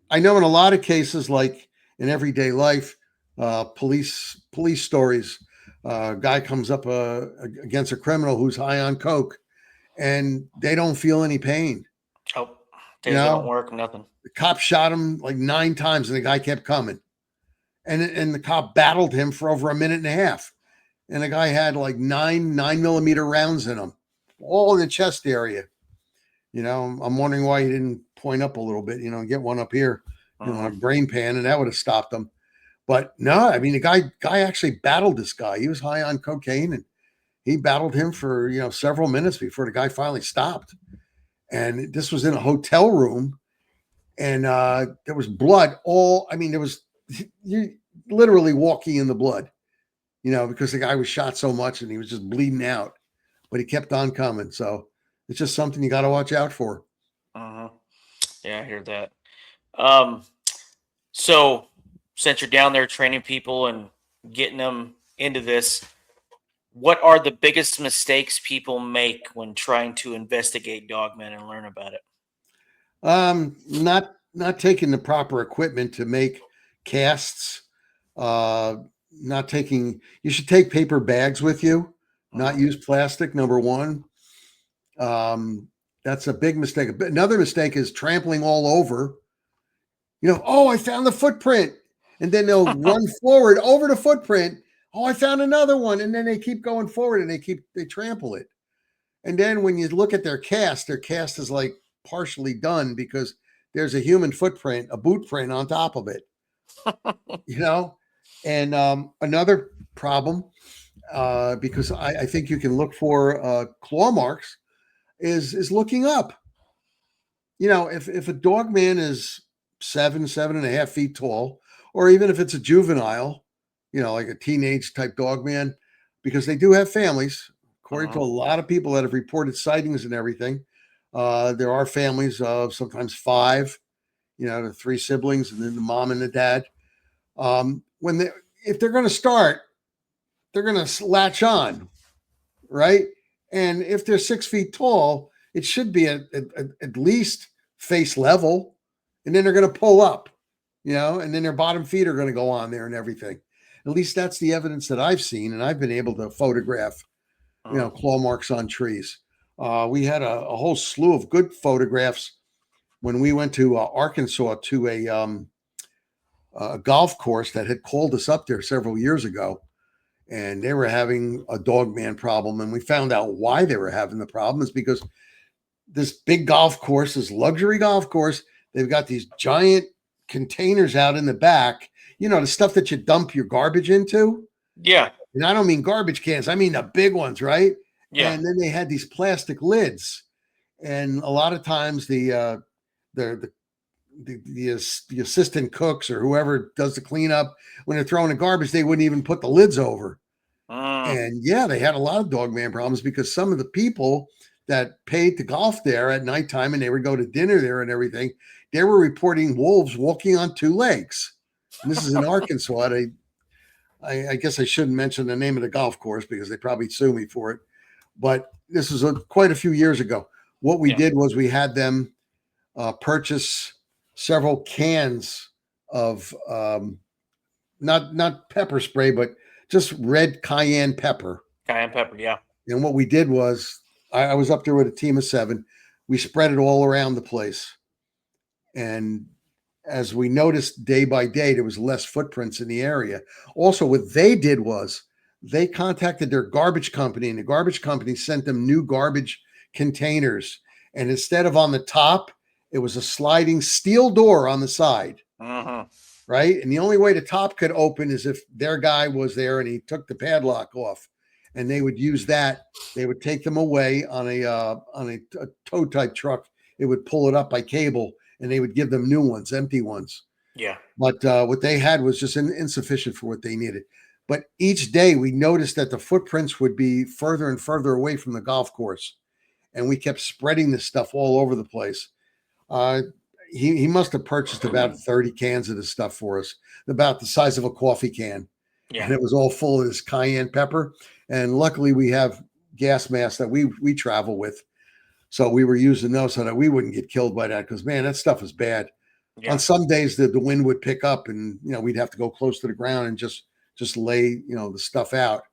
I know in a lot of cases, like in everyday life, police stories, guy comes up against a criminal who's high on coke, and they don't feel any pain. Oh, they don't work, nothing. The cop shot him like 9 times, and the guy kept coming, and the cop battled him for over a minute and a half, and the guy had like 9mm rounds in him, all in the chest area. I'm wondering why he didn't point up a little bit, get one up here, on a brain pan, and that would have stopped him. But no, I mean, the guy actually battled this guy. He was high on cocaine, and He battled him for several minutes before the guy finally stopped. And this was in a hotel room, and there was blood all. I mean, there was you literally walking in the blood, because the guy was shot so much and he was just bleeding out, but he kept on coming. So it's just something you got to watch out for. Uh-huh. Yeah, I hear that. Um, so since you're down there training people and getting them into this, what are the biggest mistakes people make when trying to investigate dogmen and learn about it? Not taking the proper equipment to make casts. Uh, not taking. You should take paper bags with you. Not use plastic. Number one. That's a big mistake. Another mistake is trampling all over. Oh, I found the footprint. And then they'll run forward over the footprint. Oh, I found another one. And then they keep going forward and they trample it. And then when you look at their cast is like partially done because there's a human footprint, a boot print on top of it, And another problem, because I think you can look for claw marks, is looking up. If a dog man is 7.5 feet tall, or even if it's a juvenile, like a teenage type dog man, because they do have families, according to a lot of people that have reported sightings and everything. There are families of sometimes 5, the 3 siblings, and then the mom and the dad. If they're going to start, they're going to latch on, right? And if they're 6 feet tall, it should be at least face level, and then they're going to pull up, and then their bottom feet are going to go on there and everything. At least that's the evidence that I've seen, and I've been able to photograph, claw marks on trees. We had a whole slew of good photographs when we went to Arkansas to a golf course that had called us up there several years ago, and they were having a dogman problem. And we found out why they were having the problem is because this big golf course, this luxury golf course, they've got these giant containers out in the back, the stuff that you dump your garbage into. Yeah. And I don't mean garbage cans. I mean the big ones, right? Yeah. And then they had these plastic lids. And a lot of times the assistant cooks or whoever does the cleanup, when they're throwing the garbage, they wouldn't even put the lids over. And yeah, they had a lot of dogman problems because some of the people that paid to golf there at nighttime and they would go to dinner there and everything, they were reporting wolves walking on 2 legs. And this is in Arkansas. I guess I shouldn't mention the name of the golf course because they probably sue me for it. But this was quite a few years ago. What we did was we had them purchase several cans of not pepper spray, but just red cayenne pepper. Cayenne pepper, yeah. And what we did was I was up there with a team of 7. We spread it all around the place. And as we noticed day by day, there was less footprints in the area. Also, what they did was they contacted their garbage company, and the garbage company sent them new garbage containers. And instead of on the top, it was a sliding steel door on the side. Right? And the only way the top could open is if their guy was there and he took the padlock off. And they would use that. They would take them away on a tow type truck. It would pull it up by cable, and they would give them new ones, empty ones. Yeah. But what they had was just insufficient for what they needed. But each day we noticed that the footprints would be further and further away from the golf course, and we kept spreading this stuff all over the place. He must have purchased about 30 cans of this stuff for us, about the size of a coffee can. Yeah. And it was all full of this cayenne pepper. And luckily we have gas masks that we travel with. So we were using those so that we wouldn't get killed by that. Because man, that stuff is bad. Yeah. On some days the wind would pick up and, we'd have to go close to the ground and just lay, the stuff out.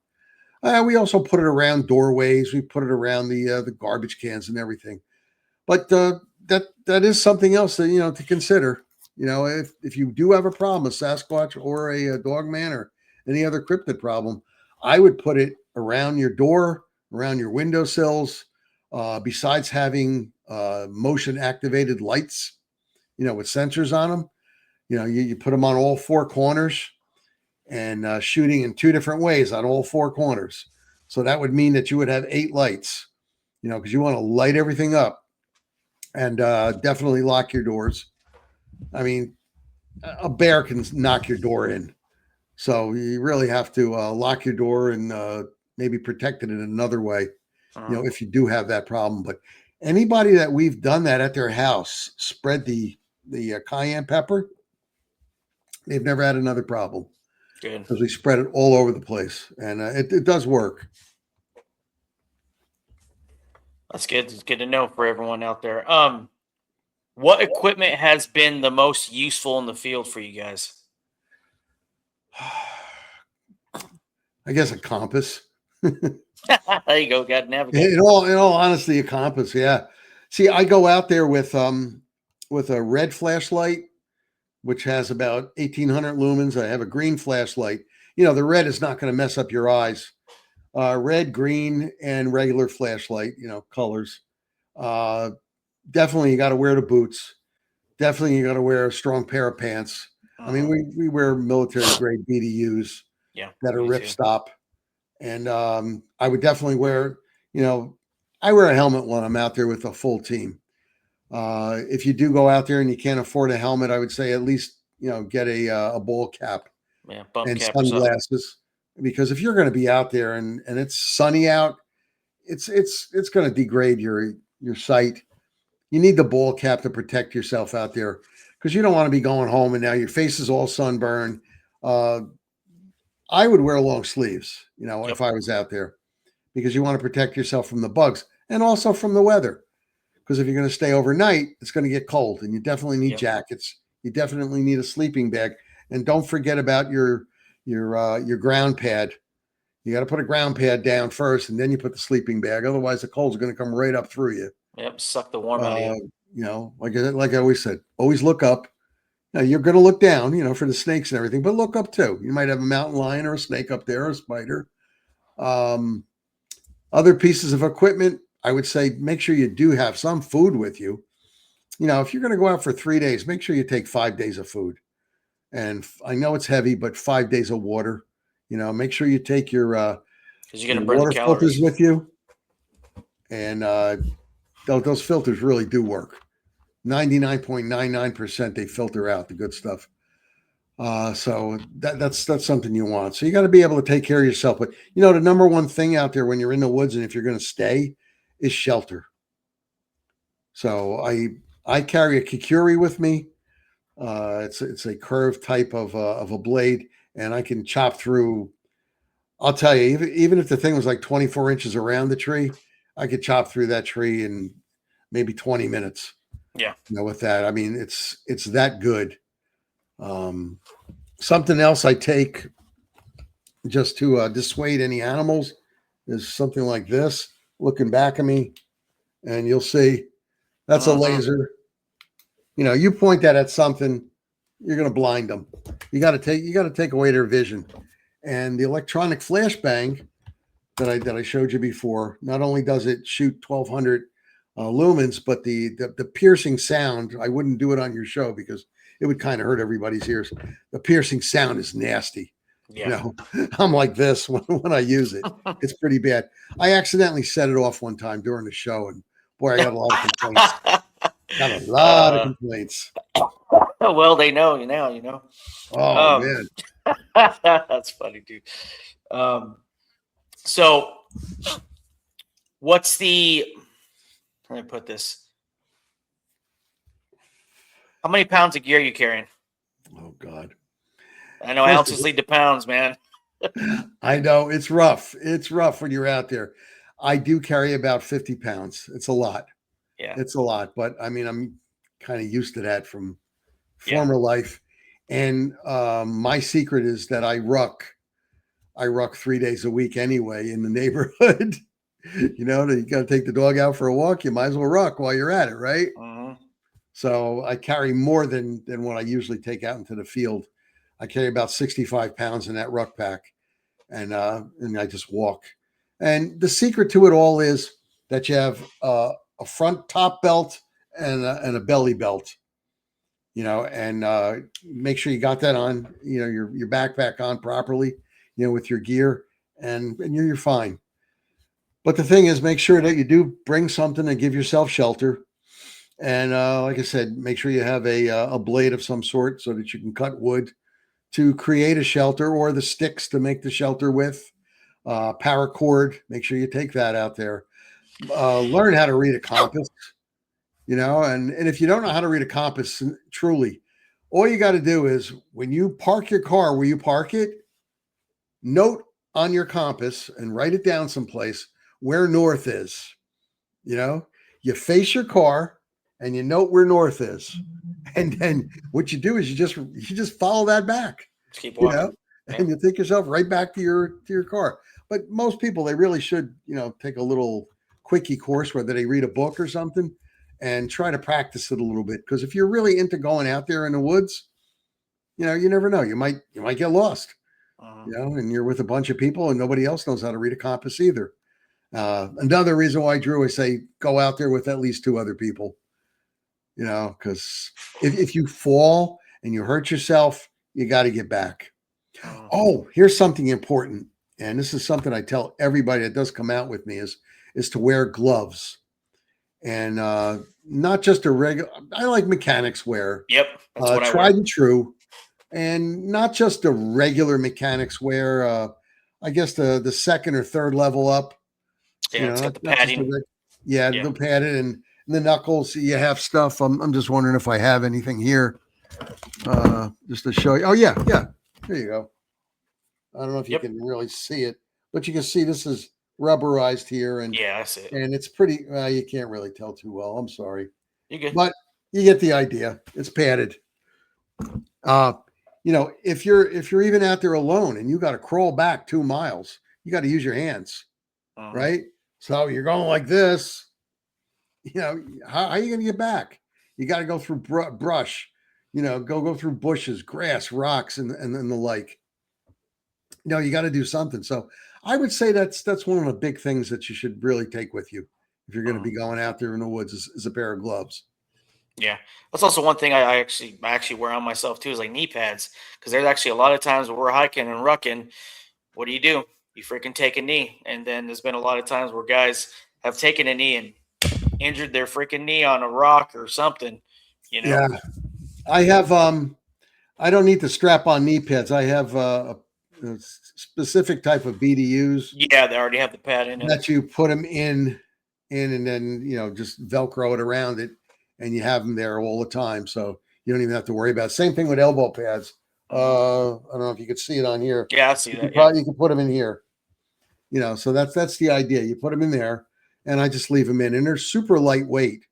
We also put it around doorways. We put it around the garbage cans and everything. But that is something else that, to consider. If you do have a problem, a Sasquatch or a dogman or any other cryptid problem, I would put it around your door, around your windowsills, besides having motion activated lights, with sensors on them. You put them on all 4 corners and shooting in 2 different ways on all 4 corners. So that would mean that you would have 8 lights, because you want to light everything up, and definitely lock your doors. I mean, a bear can knock your door in. So you really have to lock your door and maybe protect it in another way, if you do have that problem. But anybody that we've done that at their house, spread the cayenne pepper, they've never had another problem. Good. Because we spread it all over the place, and it does work. That's good. It's good to know for everyone out there. What equipment has been the most useful in the field for you guys? I guess a compass. There you go. Got to navigate. In all honesty, a compass. Yeah. See, I go out there with a red flashlight, which has about 1,800 lumens. I have a green flashlight. The red is not going to mess up your eyes. Red, green, and regular flashlight. Colors. Definitely, you got to wear the boots. Definitely, you got to wear a strong pair of pants. I mean, we wear military grade BDUs that are ripstop. And I would definitely wear, I wear a helmet when I'm out there with a full team. If you do go out there and you can't afford a helmet, I would say at least, get a ball cap and cap sunglasses. Because if you're going to be out there and it's sunny out, it's going to degrade your sight. You need the ball cap to protect yourself out there, because you don't want to be going home and now your face is all sunburned. I would wear long sleeves, if I was out there, because you want to protect yourself from the bugs and also from the weather. Because if you're going to stay overnight, it's going to get cold, and you definitely need jackets. You definitely need a sleeping bag, and don't forget about your ground pad. You got to put a ground pad down first, and then you put the sleeping bag. Otherwise, the cold's going to come right up through you. Yep, suck the warm out of you. Like I always said, always look up. Now, you're going to look down, for the snakes and everything, but look up too. You might have a mountain lion or a snake up there, or a spider. Other pieces of equipment, I would say make sure you do have some food with you. If you're going to go out for 3 days, make sure you take 5 days of food. And I know it's heavy, but 5 days of water. Make sure you take your because you're going to burn water the calories filters with you. And those filters really do work. 99.99% they filter out the good stuff. So that's something you want. So you got to be able to take care of yourself. But the number one thing out there when you're in the woods, and if you're going to stay, is shelter. So I carry a kikuri with me. It's a curved type of a blade, and I can chop through. I'll tell you, even if the thing was like 24 inches around the tree, I could chop through that tree in maybe 20 minutes. Yeah. With that, I mean, it's that good. Something else I take just to dissuade any animals is something like this. Looking back at me, and you'll see that's a laser. You point that at something, you're going to blind them. You got to take away their vision. And the electronic flashbang that I showed you before, not only does it shoot 1,200 lumens, but the piercing sound, I wouldn't do it on your show because it would kind of hurt everybody's ears. The piercing sound is nasty. Yeah. I'm like this when I use it. It's pretty bad. I accidentally set it off one time during the show, and boy, I got a lot of complaints. Got a lot of complaints. Well, they know you now. Oh man, that's funny, dude. So, what's the? Let me put this. How many pounds of gear are you carrying? Oh God. I know ounces lead to pounds, man. I know it's rough. It's rough when you're out there. I do carry about 50 pounds. It's a lot. Yeah. It's a lot, but I mean, I'm kind of used to that from former life. And my secret is that I ruck 3 days a week anyway in the neighborhood. You got to take the dog out for a walk. You might as well ruck while you're at it, right? Mm-hmm. So I carry more than what I usually take out into the field. I carry about 65 pounds in that ruck pack, and I just walk. And the secret to it all is that you have a front top belt and a belly belt, and make sure you got that on, your backpack on properly, with your gear, and you're fine. But the thing is, make sure that you do bring something and give yourself shelter. And like I said, make sure you have a blade of some sort so that you can cut wood to create a shelter, or the sticks to make the shelter with. Paracord, make sure you take that out there. Learn how to read a compass, and if you don't know how to read a compass, truly, all you got to do is when you park your car where you park it, note on your compass and write it down someplace where north is. You face your car and you note where north is, and then what you do is you just follow that back. Just keep you walking. know, and you take yourself right back to your car. But most people, they really should, take a little quickie course, whether they read a book or something, and try to practice it a little bit. Because if you're really into going out there in the woods, you never know. You might get lost, and you're with a bunch of people and nobody else knows how to read a compass either. Another reason why, Drew, I say go out there with at least 2 other people, because if you fall and you hurt yourself, you got to get back. Oh, here's something important. And this is something I tell everybody that does come out with me is to wear gloves. And not just a regular, I like mechanics wear. Yep. That's what I tried wear. and true. And not just a regular mechanics wear. I guess the second or third level up. Yeah, it's got the padding. The padded and the knuckles. You have stuff. I'm just wondering if I have anything here. Just to show you. Oh, yeah. There you go. I don't know if you can really see it, but you can see this is rubberized here. And yeah, I see it. And it's pretty, you can't really tell too well. I'm sorry. You're good. But you get the idea. It's padded. If you're even out there alone and you got to crawl back 2 miles, you got to use your hands, right? So you're going like this, how are you going to get back? You got to go through brush, go through bushes, grass, rocks, and the like. You got to do something. So I would say that's one of the big things that you should really take with you if you're going to be going out there in the woods is a pair of gloves. Yeah, that's also one thing I actually wear on myself too, is like knee pads, because there's actually a lot of times when we're hiking and rucking, what do? You freaking take a knee, and then there's been a lot of times where guys have taken a knee and injured their freaking knee on a rock or something. Yeah, I have. I don't need the strap-on knee pads. I have a specific type of BDUs. Yeah, they already have the pad in it. That you put them in, and then just Velcro it around it, and you have them there all the time, so you don't even have to worry about it. Same thing with elbow pads. I don't know if you could see it on here. Yeah, I see that. You can put them in here. So that's the idea. You put them in there, and I just leave them in, and they're super lightweight.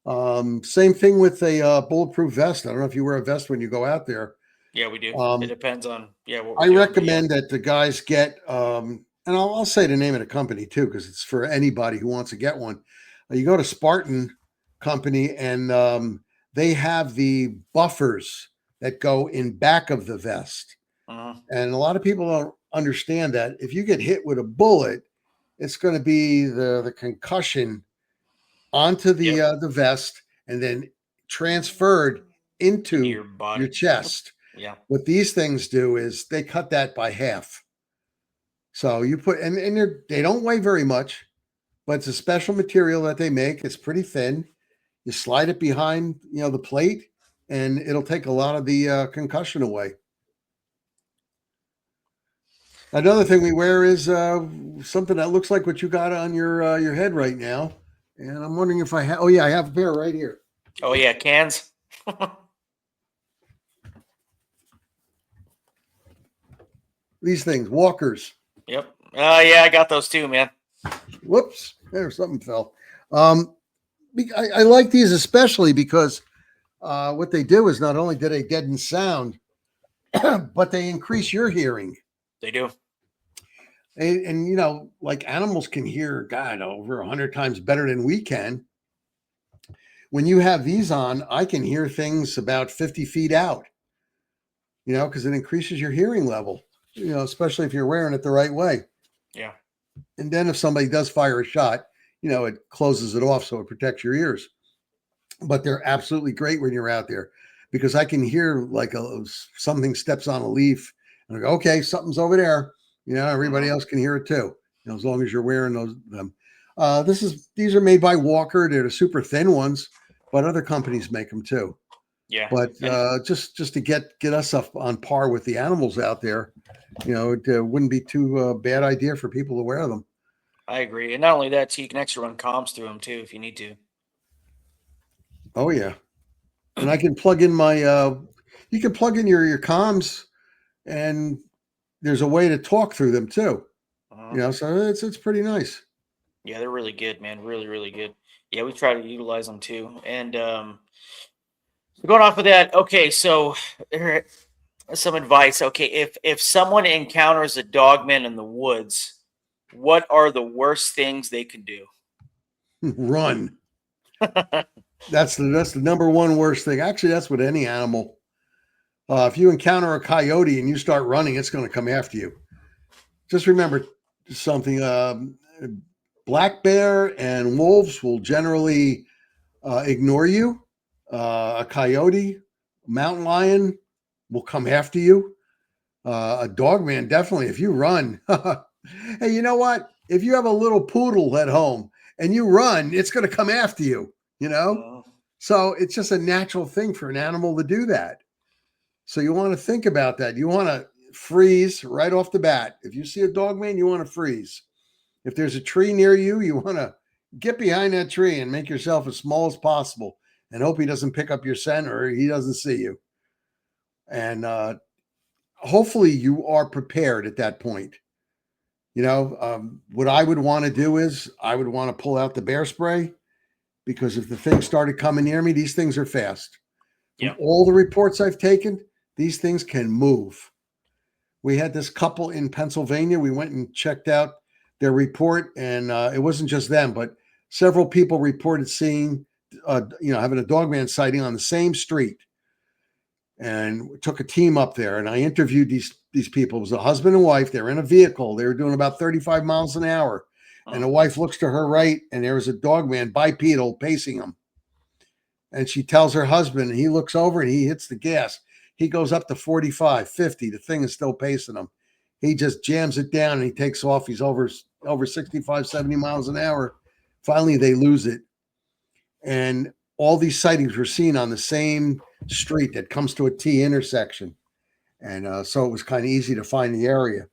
Same thing with a bulletproof vest. I don't know if you wear a vest when you go out there. Yeah, we do. It depends on what I recommend that the guys get, and I'll say the name of the company too, because it's for anybody who wants to get one. You go to Spartan Company, and they have the buffers that go in back of the vest. And a lot of people don't understand that if you get hit with a bullet, it's going to be the concussion onto the vest and then transferred into your body, your chest. Yeah. What these things do is they cut that by half. So you put, and they don't weigh very much, but it's a special material that they make. It's pretty thin. You slide it behind, the plate, and it'll take a lot of the concussion away. Another thing we wear is something that looks like what you got on your head right now. And I'm wondering if I have, I have a pair right here. Oh yeah, cans. These things, walkers. Yep. Yeah, I got those too, man. Whoops, there something fell. I like these especially because what they do is not only do they deaden sound, but they increase your hearing. They do. And like animals can hear, God, over 100 times better than we can. When you have these on, I can hear things about 50 feet out, because it increases your hearing level, especially if you're wearing it the right way. Yeah. And then if somebody does fire a shot, it closes it off so it protects your ears. But they're absolutely great when you're out there, because I can hear like something steps on a leaf and I go, okay, something's over there. Everybody else can hear it too. as long as you're wearing them. These are made by Walker. They're the super thin ones, but other companies make them too. Yeah. But And just to get us up on par with the animals out there, it wouldn't be too bad idea for people to wear them. I agree. And not only that, too, you can actually run comms through them too if you need to. Oh yeah, and I can plug in my. You can plug in your comms, and there's a way to talk through them too. So it's pretty nice. Yeah, they're really good, man. Really, really good. Yeah, we try to utilize them too. And going off of that, okay, so there some advice. Okay, if someone encounters a dogman in the woods, what are the worst things they can do? Run. That's the number one worst thing. Actually, that's with any animal. If you encounter a coyote and you start running, it's going to come after you. Just remember something. Black bear and wolves will generally ignore you. A coyote, mountain lion will come after you. A dog man, definitely. If you run, hey, you know what? If you have a little poodle at home and you run, it's going to come after you, So it's just a natural thing for an animal to do that. So you want to think about that. You want to freeze right off the bat. If you see a dog man, you want to freeze. If there's a tree near you, you want to get behind that tree and make yourself as small as possible and hope he doesn't pick up your scent or he doesn't see you. And hopefully you are prepared at that point. What I would want to do is I would want to pull out the bear spray, because if the thing started coming near me, these things are fast. From all the reports I've taken, these things can move. We had this couple in Pennsylvania. We went and checked out their report, and it wasn't just them, but several people reported seeing, having a dogman sighting on the same street. And we took a team up there, and I interviewed these people. It was a husband and wife. They're in a vehicle. They were doing about 35 miles an hour. And the wife looks to her right, and there was a dogman bipedal pacing them. And she tells her husband, and he looks over and he hits the gas. He goes up to 45, 50. The thing is still pacing him. He just jams it down and he takes off. He's over 65, 70 miles an hour. Finally, they lose it. And all these sightings were seen on the same street that comes to a T intersection. And so it was kind of easy to find the area.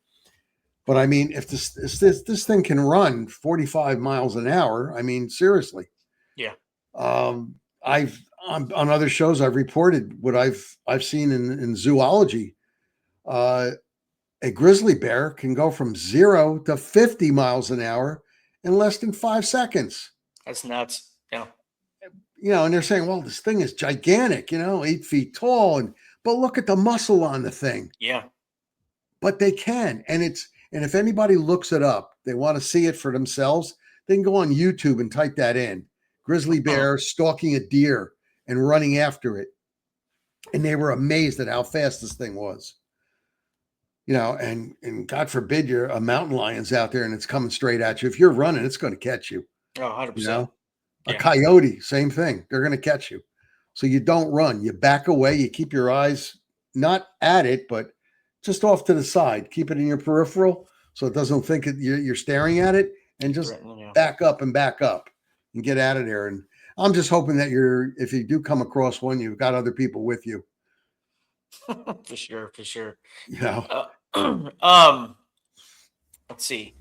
But I mean, if this thing can run 45 miles an hour, I mean, seriously. Yeah. I've on other shows I've reported what I've seen in zoology. A grizzly bear can go from 0 to 50 miles an hour in less than 5 seconds. That's nuts. Yeah. And they're saying, well, this thing is gigantic, 8 feet tall, but look at the muscle on the thing. Yeah. But they can, and if anybody looks it up, they want to see it for themselves, they can go on YouTube and type that in. Grizzly bear stalking a deer and running after it. And they were amazed at how fast this thing was. And God forbid you're a mountain lion's out there and it's coming straight at you. If you're running, it's going to catch you. Oh, 100%. A coyote, same thing. They're going to catch you. So you don't run. You back away. You keep your eyes not at it, but just off to the side. Keep it in your peripheral so it doesn't think you're staring at it, and just back up and get out of there. And I'm just hoping that if you do come across one, you've got other people with you. For sure. Let's see.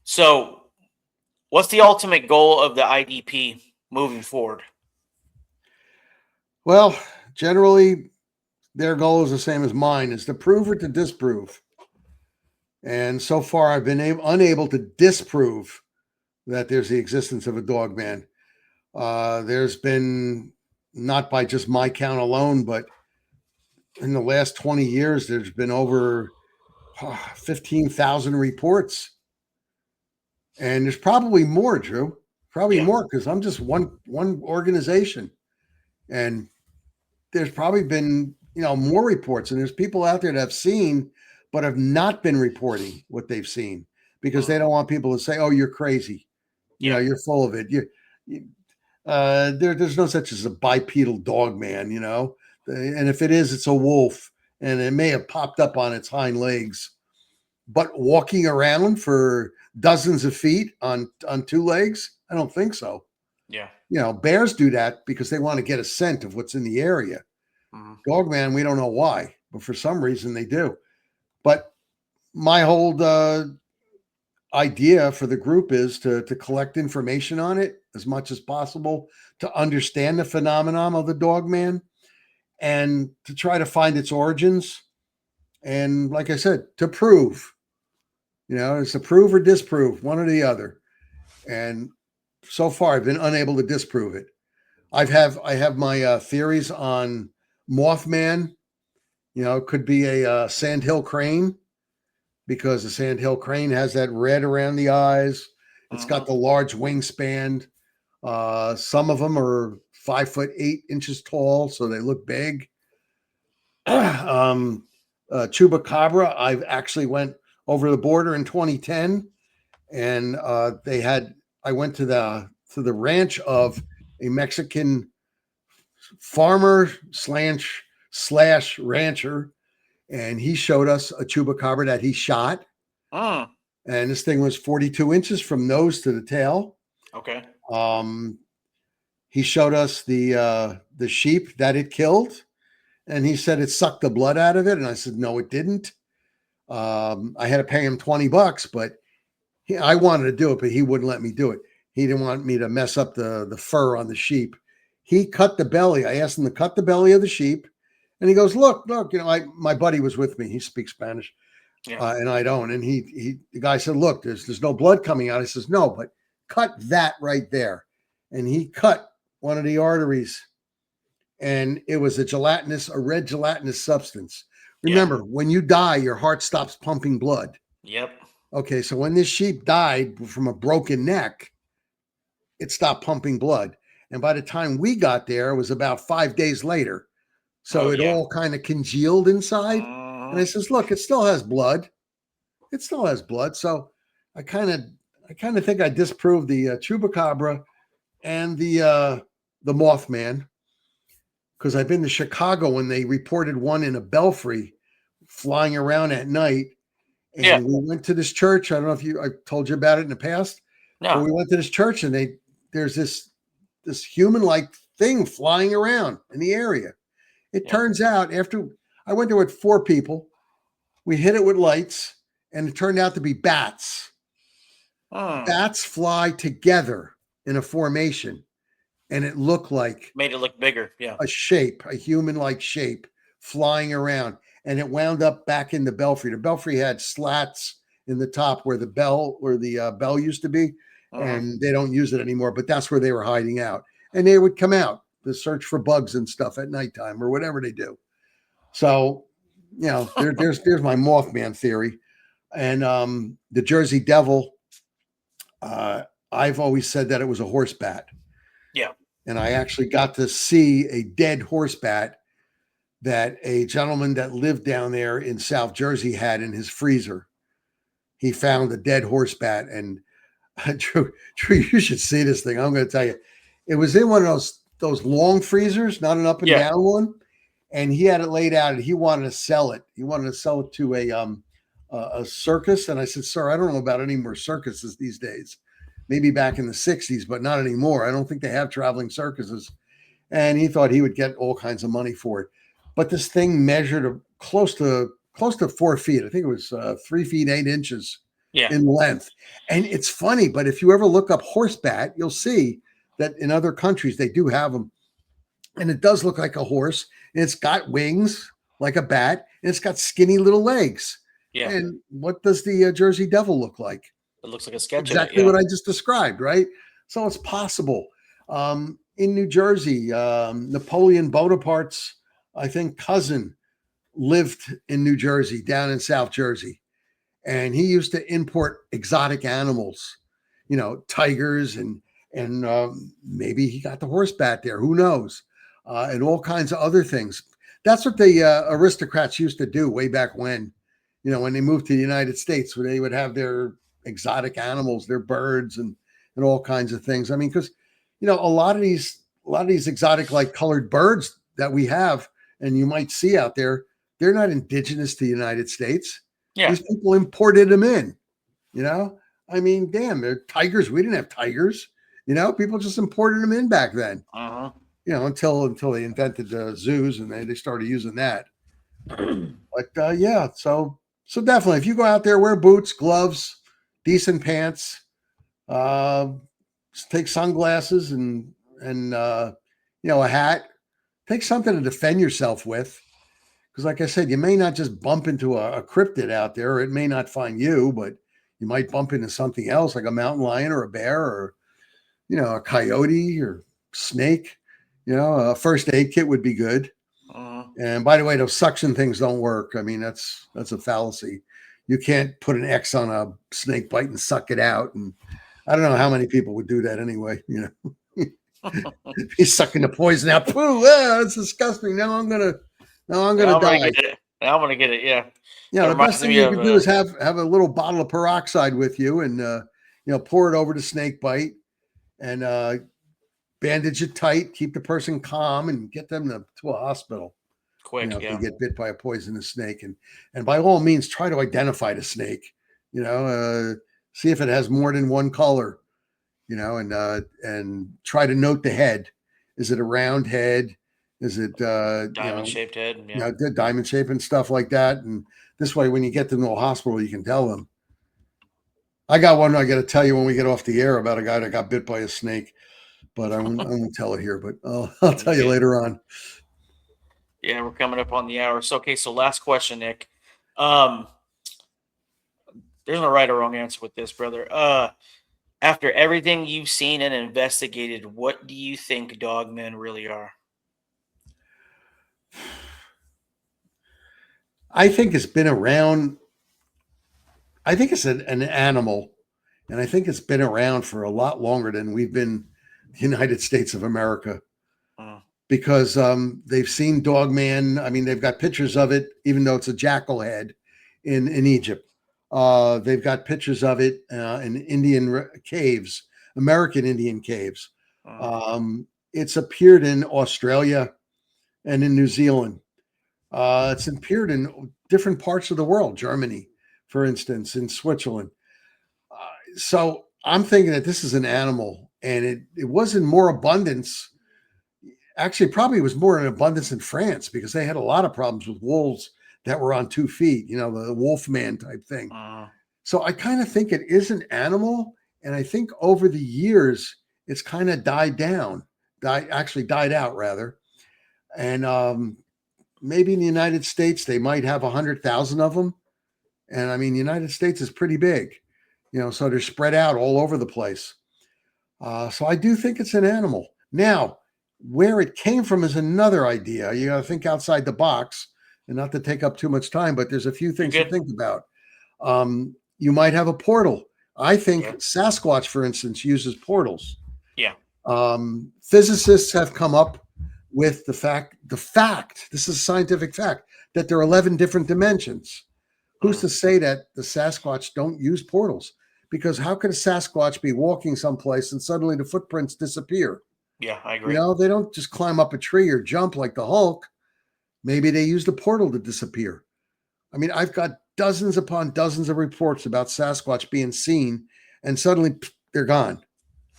So what's the ultimate goal of the IDP moving forward? Well, generally their goal is the same as mine, is to prove or to disprove. And so far I've been unable to disprove that there's the existence of a dogman. There's been, not by just my count alone, but in the last 20 years, there's been over 15,000 reports. And there's probably more, Drew. Probably more, because I'm just one organization. And there's probably been, more reports. And there's people out there that have seen, but have not been reporting what they've seen, because they don't want people to say, oh, you're crazy. You're full of it. There's no such as a bipedal dog man, and if it is, it's a wolf, and it may have popped up on its hind legs. but walking around for dozens of feet on two legs, I don't think so. Yeah. Bears do that because they want to get a scent of what's in the area. Mhm. Dogman, we don't know why, but for some reason they do. But my whole idea for the group is to collect information on it as much as possible, to understand the phenomenon of the Dogman, and to try to find its origins. And like I said, to prove, it's to prove or disprove, one or the other. And so far, I've been unable to disprove it. I have my theories on Mothman. It could be a sandhill crane, because the sandhill crane has that red around the eyes. It's got the large wingspan. Some of them are 5'8" tall, so they look big. Chupacabra, I've actually went over the border in 2010, and I went to the ranch of a Mexican farmer slash rancher, and he showed us a chupacabra that he shot. And this thing was 42 inches from nose to the tail. Okay. He showed us the sheep that it killed, and he said it sucked the blood out of it. And I said, no, it didn't. I had to pay him $20, but I wanted to do it, but he wouldn't let me do it. He didn't want me to mess up the fur on the sheep. He cut the belly. I asked him to cut the belly of the sheep, and he goes, look, my buddy was with me. He speaks Spanish. Yeah. And I don't. And the guy said, look, there's no blood coming out. I says, no, but cut that right there. And he cut one of the arteries, and it was a red gelatinous substance. Remember, when you die, your heart stops pumping blood. Yep. Okay, so when this sheep died from a broken neck, it stopped pumping blood. And by the time we got there, it was about 5 days later. So it all kind of congealed inside. And I says, look, it still has blood. It still has blood. So I kind of think I disproved the Chupacabra and the Mothman, because I've been to Chicago when they reported one in a belfry flying around at night. And we went to this church. I don't know if I told you about it in the past. No. But we went to this church, and there's this human-like thing flying around in the area. It turns out, after I went there with 4 people, we hit it with lights, and it turned out to be bats. Bats fly together in a formation, and it looked like made it look bigger. Yeah. A human-like shape flying around, and it wound up back in the belfry. The belfry had slats in the top where the bell used to be, and they don't use it anymore, but that's where they were hiding out. And they would come out to search for bugs and stuff at nighttime or whatever they do. So, there's my Mothman theory. And the Jersey Devil, I've always said that it was a horse bat. Yeah. And I actually got to see a dead horse bat that a gentleman that lived down there in South Jersey had in his freezer. He found a dead horse bat, and Drew, you should see this thing. I'm going to tell you, it was in one of those long freezers, not an up and down one. And he had it laid out, and he wanted to sell it. He wanted to sell it to a circus. And I said, sir, I don't know about any more circuses these days. Maybe back in the 60s, but not anymore. I don't think they have traveling circuses. And he thought he would get all kinds of money for it. But this thing measured close to 4 feet. I think it was 3 feet 8 inches in length. And it's funny, but if you ever look up horse bat, you'll see that in other countries they do have them. And it does look like a horse. And it's got wings like a bat, and it's got skinny little legs. Yeah. And what does the Jersey Devil look like? It looks like a sketch. Exactly what I just described, right? So it's possible. In New Jersey, Napoleon Bonaparte's, I think, cousin lived in New Jersey, down in South Jersey. And he used to import exotic animals, tigers, and maybe he got the horse bat there. Who knows? And all kinds of other things. That's what the aristocrats used to do way back when they moved to the United States, where they would have their exotic animals, their birds, and all kinds of things. I mean, because a lot of these exotic, like, colored birds that we have and you might see out there, they're not indigenous to the United States. Yeah. These people imported them in. You know, I mean, damn, they're tigers. We didn't have tigers. You know, people just imported them in back then. Uh-huh. You know, until they invented zoos and they started using that. But yeah, so definitely, if you go out there, wear boots, gloves, decent pants, uh, take sunglasses and you know, a hat. Take something to defend yourself with, because like I said, you may not just bump into a cryptid out there, or it may not find you, but you might bump into something else like a mountain lion or a bear or, you know, a coyote or snake. You know, a first aid kit would be good. Uh-huh. And by the way, those suction things don't work. I mean, that's a fallacy. You can't put an X on a snake bite and suck it out. And I don't know how many people would do that anyway. You know, he's sucking the poison out. Pooh, that's disgusting. Now I'm gonna Now I'm gonna die. get it. Now I'm gonna get it. Yeah. You That know, the best reminds thing me you of could do is have a little bottle of peroxide with you, and you know, pour it over the snake bite, and bandage it tight, keep the person calm, and get them to a hospital. You quick. know, if they Yeah. get bit by a poisonous snake, and by all means, try to identify the snake. You know, see if it has more than one color. You know, and try to note the head. Is it a round head? Is it Diamond shaped head. you Yeah. know, good diamond shape and stuff like that? And this way, when you get them to a hospital, you can tell them. I got one I got to tell you when we get off the air about a guy that got bit by a snake, but I won't tell it here, but I'll tell you Okay. later on. Yeah, we're coming up on the hour. So okay, so last question, Nick. Um, there's no right or wrong answer with this, brother. After everything you've seen and investigated, what do you think dogmen really are? I think it's been around. I think it's an animal, and I think it's been around for a lot longer than we've been the United States of America. Mm, Because they've seen Dogman. I mean, they've got pictures of it, even though it's a jackal head in Egypt. They've got pictures of it in Indian caves, American Indian caves. mm, It's appeared in Australia and in New Zealand. It's appeared in different parts of the world, Germany, for instance, in Switzerland. So I'm thinking that this is an animal, and it was in more abundance. Actually, probably was more in abundance in France because they had a lot of problems with wolves that were on 2 feet, you know, the wolf man type thing. mm. So I kind of think it is an animal. And I think over the years, it's kind of actually died out rather. And maybe in the United States, they might have 100,000 of them. And I mean, the United States is pretty big, you know, so they're spread out all over the place. So I do think it's an animal. Now, where it came from is another idea. You got to think outside the box, and not to take up too much time, but there's a few You're things to good. think about. You might have a portal. I think Yeah. Sasquatch, for instance, uses portals. Yeah. Physicists have come up with the fact, this is a scientific fact, that there are 11 different dimensions. Who's Mm. to say that the Sasquatch don't use portals? Because how could a Sasquatch be walking someplace and suddenly the footprints disappear? Yeah, I You agree. know, they don't just climb up a tree or jump like the Hulk. Maybe they use the portal to disappear. I mean, I've got dozens upon dozens of reports about Sasquatch being seen and suddenly they're gone.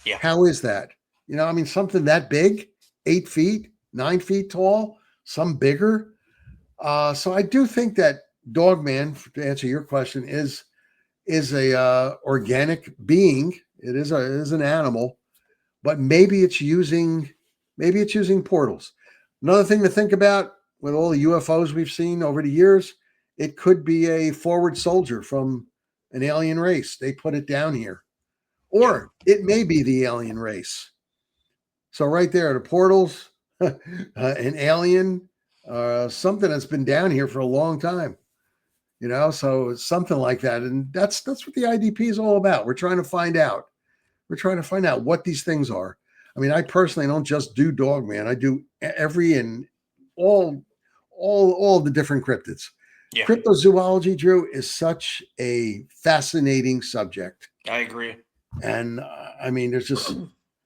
Yeah. How is that? You know, I mean, something that big, 8 feet, 9 feet tall, some bigger. So I do think that Dogman, to answer your question, is a organic being. It is an animal, but maybe it's using portals. Another thing to think about with all the UFOs we've seen over the years, it could be a forward soldier from an alien race. They put it down here, Yeah. or it may be the alien race. So right there, the portals, an alien, something that's been down here for a long time. You know, so something like that, and that's what the IDP is all about. We're trying to find out. We're trying to find out what these things are. I mean, I personally don't just do Dogman. I do every and all the different cryptids. Yeah. Cryptozoology, Drew, is such a fascinating subject. I agree. And I mean, there's just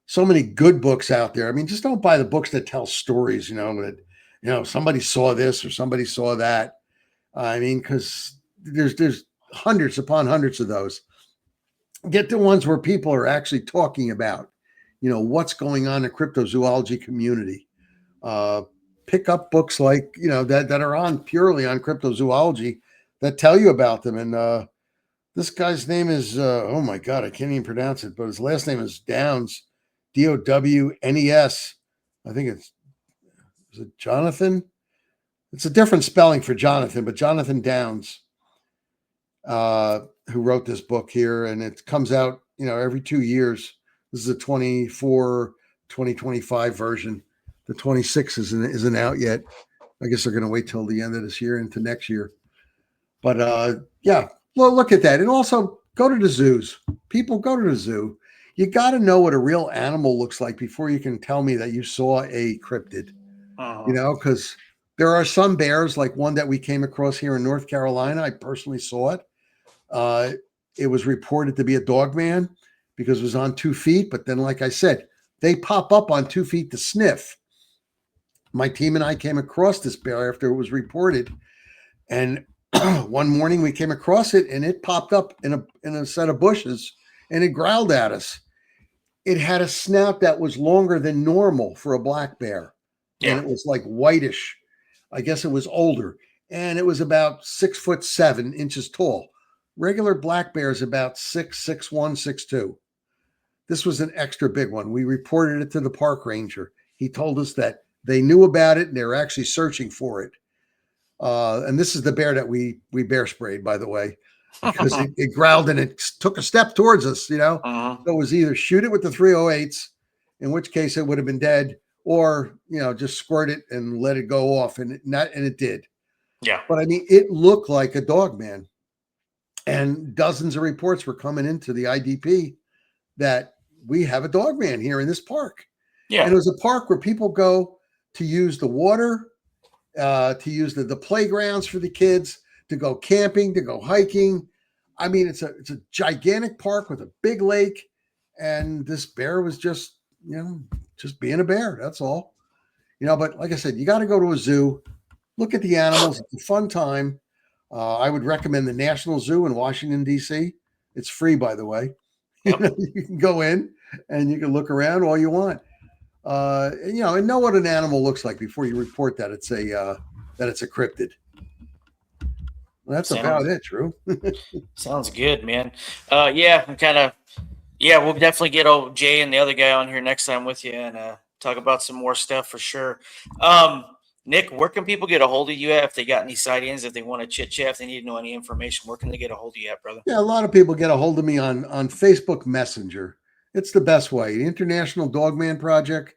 so many good books out there. I mean, just don't buy the books that tell stories, you know, that, you know, somebody saw this or somebody saw that. I mean, because there's hundreds upon hundreds of those. Get the ones where people are actually talking about, what's going on in the cryptozoology community. Pick up books like, that are on purely on cryptozoology that tell you about them. And this guy's name is, oh my God, I can't even pronounce it, but his last name is Downes, Downes. I think is it Jonathan? It's a different spelling for Jonathan, but Jonathan Downes, who wrote this book here, and it comes out, every 2 years. This is a 2025 version. The 26 isn't out yet. I guess they're going to wait till the end of this year into next year. But yeah, well, look at that. And also go to the zoos. People, go to the zoo. You got to know what a real animal looks like before you can tell me that you saw a cryptid, because there are some bears, like one that we came across here in North Carolina. I personally saw it. It was reported to be a dogman because it was on 2 feet. But then, like I said, they pop up on 2 feet to sniff. My team and I came across this bear after it was reported. And one morning we came across it, and it popped up in a set of bushes, and it growled at us. It had a snout that was longer than normal for a black bear. Yeah. And it was like whitish. I guess it was older. And it was about 6'7" tall. Regular black bear is about 6'1", 6'2". This was an extra big one. We reported it to the park ranger. He told us that they knew about it and they were actually searching for it. And this is the bear that we bear sprayed, by the way, because it growled and it took a step towards us, So it was either shoot it with the 308s, in which case it would have been dead, or, just squirt it and let it go off. And it did. Yeah. But I mean, it looked like a dog man. And dozens of reports were coming into the IDP that we have a dog man here in this park. Yeah. And it was a park where people go to use the water, to use the playgrounds for the kids, to go camping, to go hiking. I mean, it's a gigantic park with a big lake. And this bear was just being a bear. That's all. But like I said, you got to go to a zoo, look at the animals. It's a fun time. I would recommend the National Zoo in Washington, D.C. It's free, by the way. Yep. You can go in and you can look around all you want. And know what an animal looks like before you report that it's a cryptid. Well, that's about it, Drew. Sounds good, man. We'll definitely get old Jay and the other guy on here next time with you and talk about some more stuff for sure. Nick, where can people get a hold of you at if they got any sightings, if they want to chit chat, if they need to know any information? Where can they get a hold of you at, brother? Yeah, a lot of people get a hold of me on Facebook Messenger. It's the best way. The International Dogman Project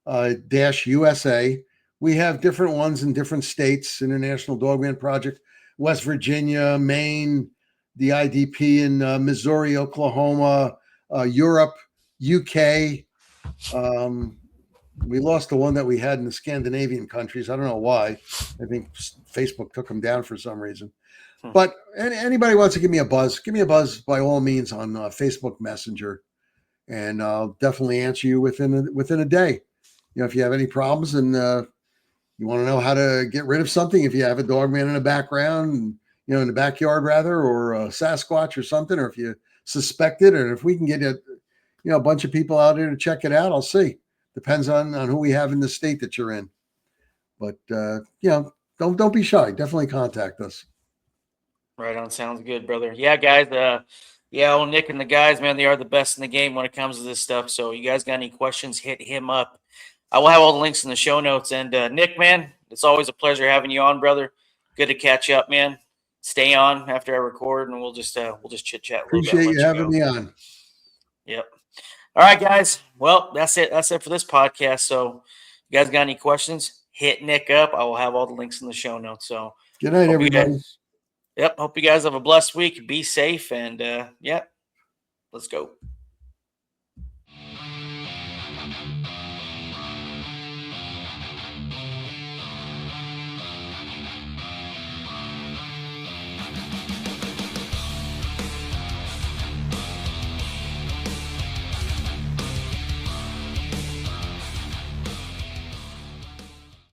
-USA. We have different ones in different states. International Dogman Project, West Virginia, Maine, the IDP in Missouri, Oklahoma, Europe, UK. We lost the one that we had in the Scandinavian countries. I don't know why. I think Facebook took them down for some reason. But anybody wants to give me a buzz by all means on Facebook Messenger, and I'll definitely answer you within a day. If you have any problems and you want to know how to get rid of something, if you have a dog man in the background, in the backyard rather, or a Sasquatch or something, or if you suspect it, or if we can get a bunch of people out there to check it out, I'll see. Depends on who we have in the state that you're in. But don't be shy. Definitely contact us. Right on. Sounds good, brother. Yeah, guys. Old Nick and the guys, man, they are the best in the game when it comes to this stuff. So you guys got any questions, hit him up. I will have all the links in the show notes. And Nick, man, it's always a pleasure having you on, brother. Good to catch up, man. Stay on after I record, and we'll just chit chat. Appreciate you having me on. Yep. All right, guys. Well, that's it. That's it for this podcast. So, you guys got any questions? Hit Nick up. I will have all the links in the show notes. So, good night, everybody. Hope you guys have a blessed week. Be safe, and let's go.